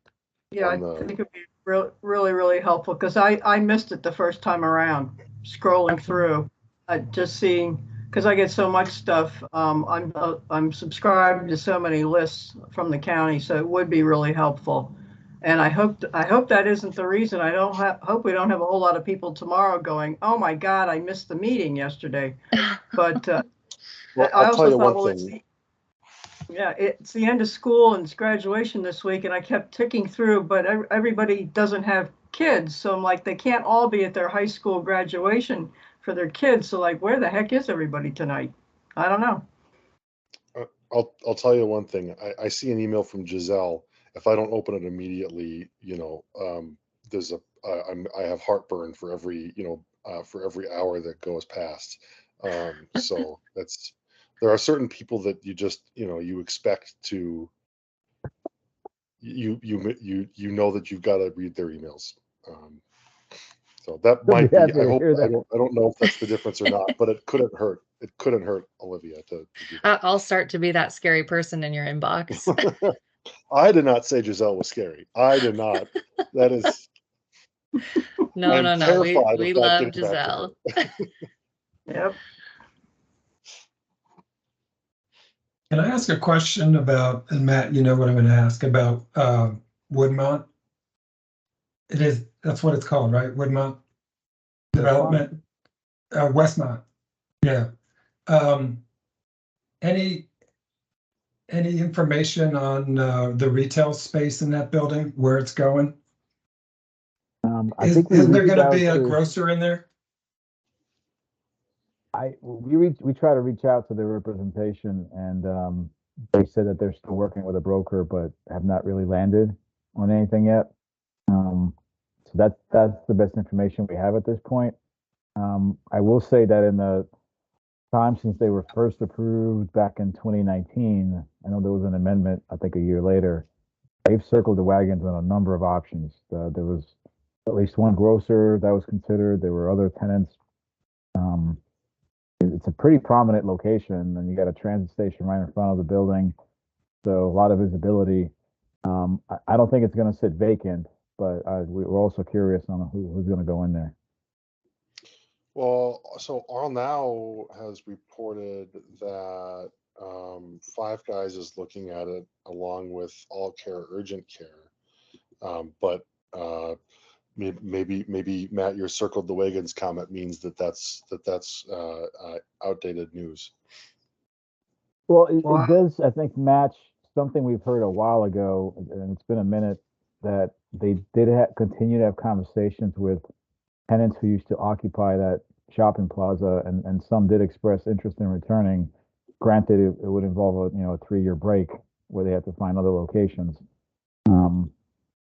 Yeah, I think it would be really, really helpful, because I missed it the first time around, scrolling through, just seeing, because I get so much stuff. I'm subscribed to so many lists from the county, so it would be really helpful. And I hope that isn't the reason. I hope we don't have a whole lot of people tomorrow going, oh my God, I missed the meeting yesterday. But well, I I'll tell you also thought, one well, thing. it's the end of school and it's graduation this week, and I kept ticking through, but everybody doesn't have kids, so I'm like, they can't all be at their high school graduation for their kids. So like, where the heck is everybody tonight? I don't know. I'll tell you one thing. I see an email from Giselle. If I don't open it immediately, there's I have heartburn for every hour that goes past. So there are certain people that you just, you expect to, you know that you've got to read their emails. So that We'll might be be, happy I to hope, hear that. I don't know if that's the difference or not, but it couldn't hurt. It couldn't hurt, Olivia, to do that. I'll start to be that scary person in your inbox. I did not say Giselle was scary. I did not. That is, No, I'm no, no. terrified We of that love getting back to Giselle. Yep. Can I ask a question about, and Matt, you know what I'm going to ask about Woodmont? That's what it's called, right? Woodmont Development, Westmont. Yeah. Any information on the retail space in that building, where it's going? I think Isn't there reached going to out be a grocer in there? we try to reach out to their representation, and they said that they're still working with a broker, but have not really landed on anything yet. So that's the best information we have at this point. I will say that in the time since they were first approved back in 2019, I know there was an amendment, I think a year later, they've circled the wagons on a number of options. There was at least one grocer that was considered. There were other tenants. It's a pretty prominent location, and you got a transit station right in front of the building, so a lot of visibility. I don't think it's going to sit vacant, but we're also curious on who's going to go in there. well, so Arl Now has reported that Five Guys is looking at it along with All Care Urgent Care. But maybe Matt, your circled the wagons comment means that's outdated news. Well, Wow. it does, I think, match something we've heard a while ago, and it's been a minute, that they did continue to have conversations with tenants who used to occupy that shopping plaza, and some did express interest in returning. Granted, it would involve a 3-year break where they had to find other locations.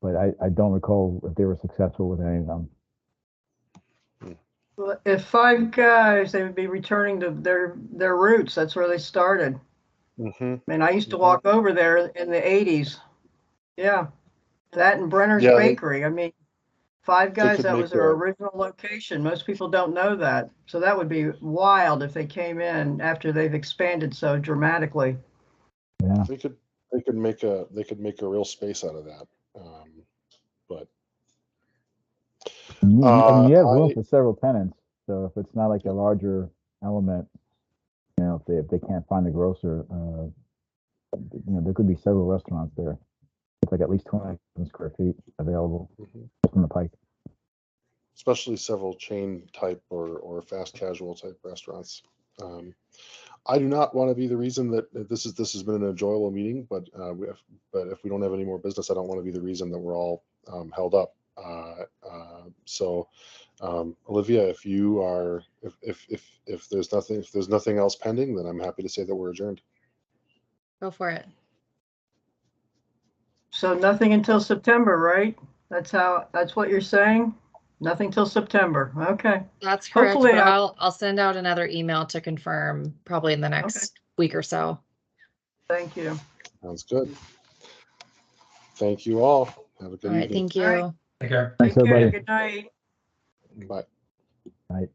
But I don't recall if they were successful with any of them. Well, if Five Guys, they would be returning to their roots. That's where they started. Mm-hmm. I mean, I used to walk over there in the 80s. Yeah. That and Brenner's Yeah, Bakery. I mean, Five Guys, could that make was their original location. Most people don't know that. So that would be wild if they came in after they've expanded so dramatically. Yeah. They could make a real space out of that. But And you have room for several tenants, so if it's not like a larger element, if they can't find a grocer, there could be several restaurants there. It's like at least 20,000 square feet available from the pike. Especially several chain type or fast casual type restaurants. I do not want to be the reason that this has been an enjoyable meeting, but if we don't have any more business, I don't want to be the reason that we're all held up. So Olivia, if there's nothing else pending, then I'm happy to say that we're adjourned. Go for it. So nothing until September, right? That's what you're saying? Nothing till September. Okay. That's correct. Hopefully But I'll send out another email to confirm probably in the next week or so. Thank you. Sounds good. Thank you all. Have a good All right. evening. Thank you. All right. Take care. Thanks, Take care. everybody. Good night. Bye. Bye.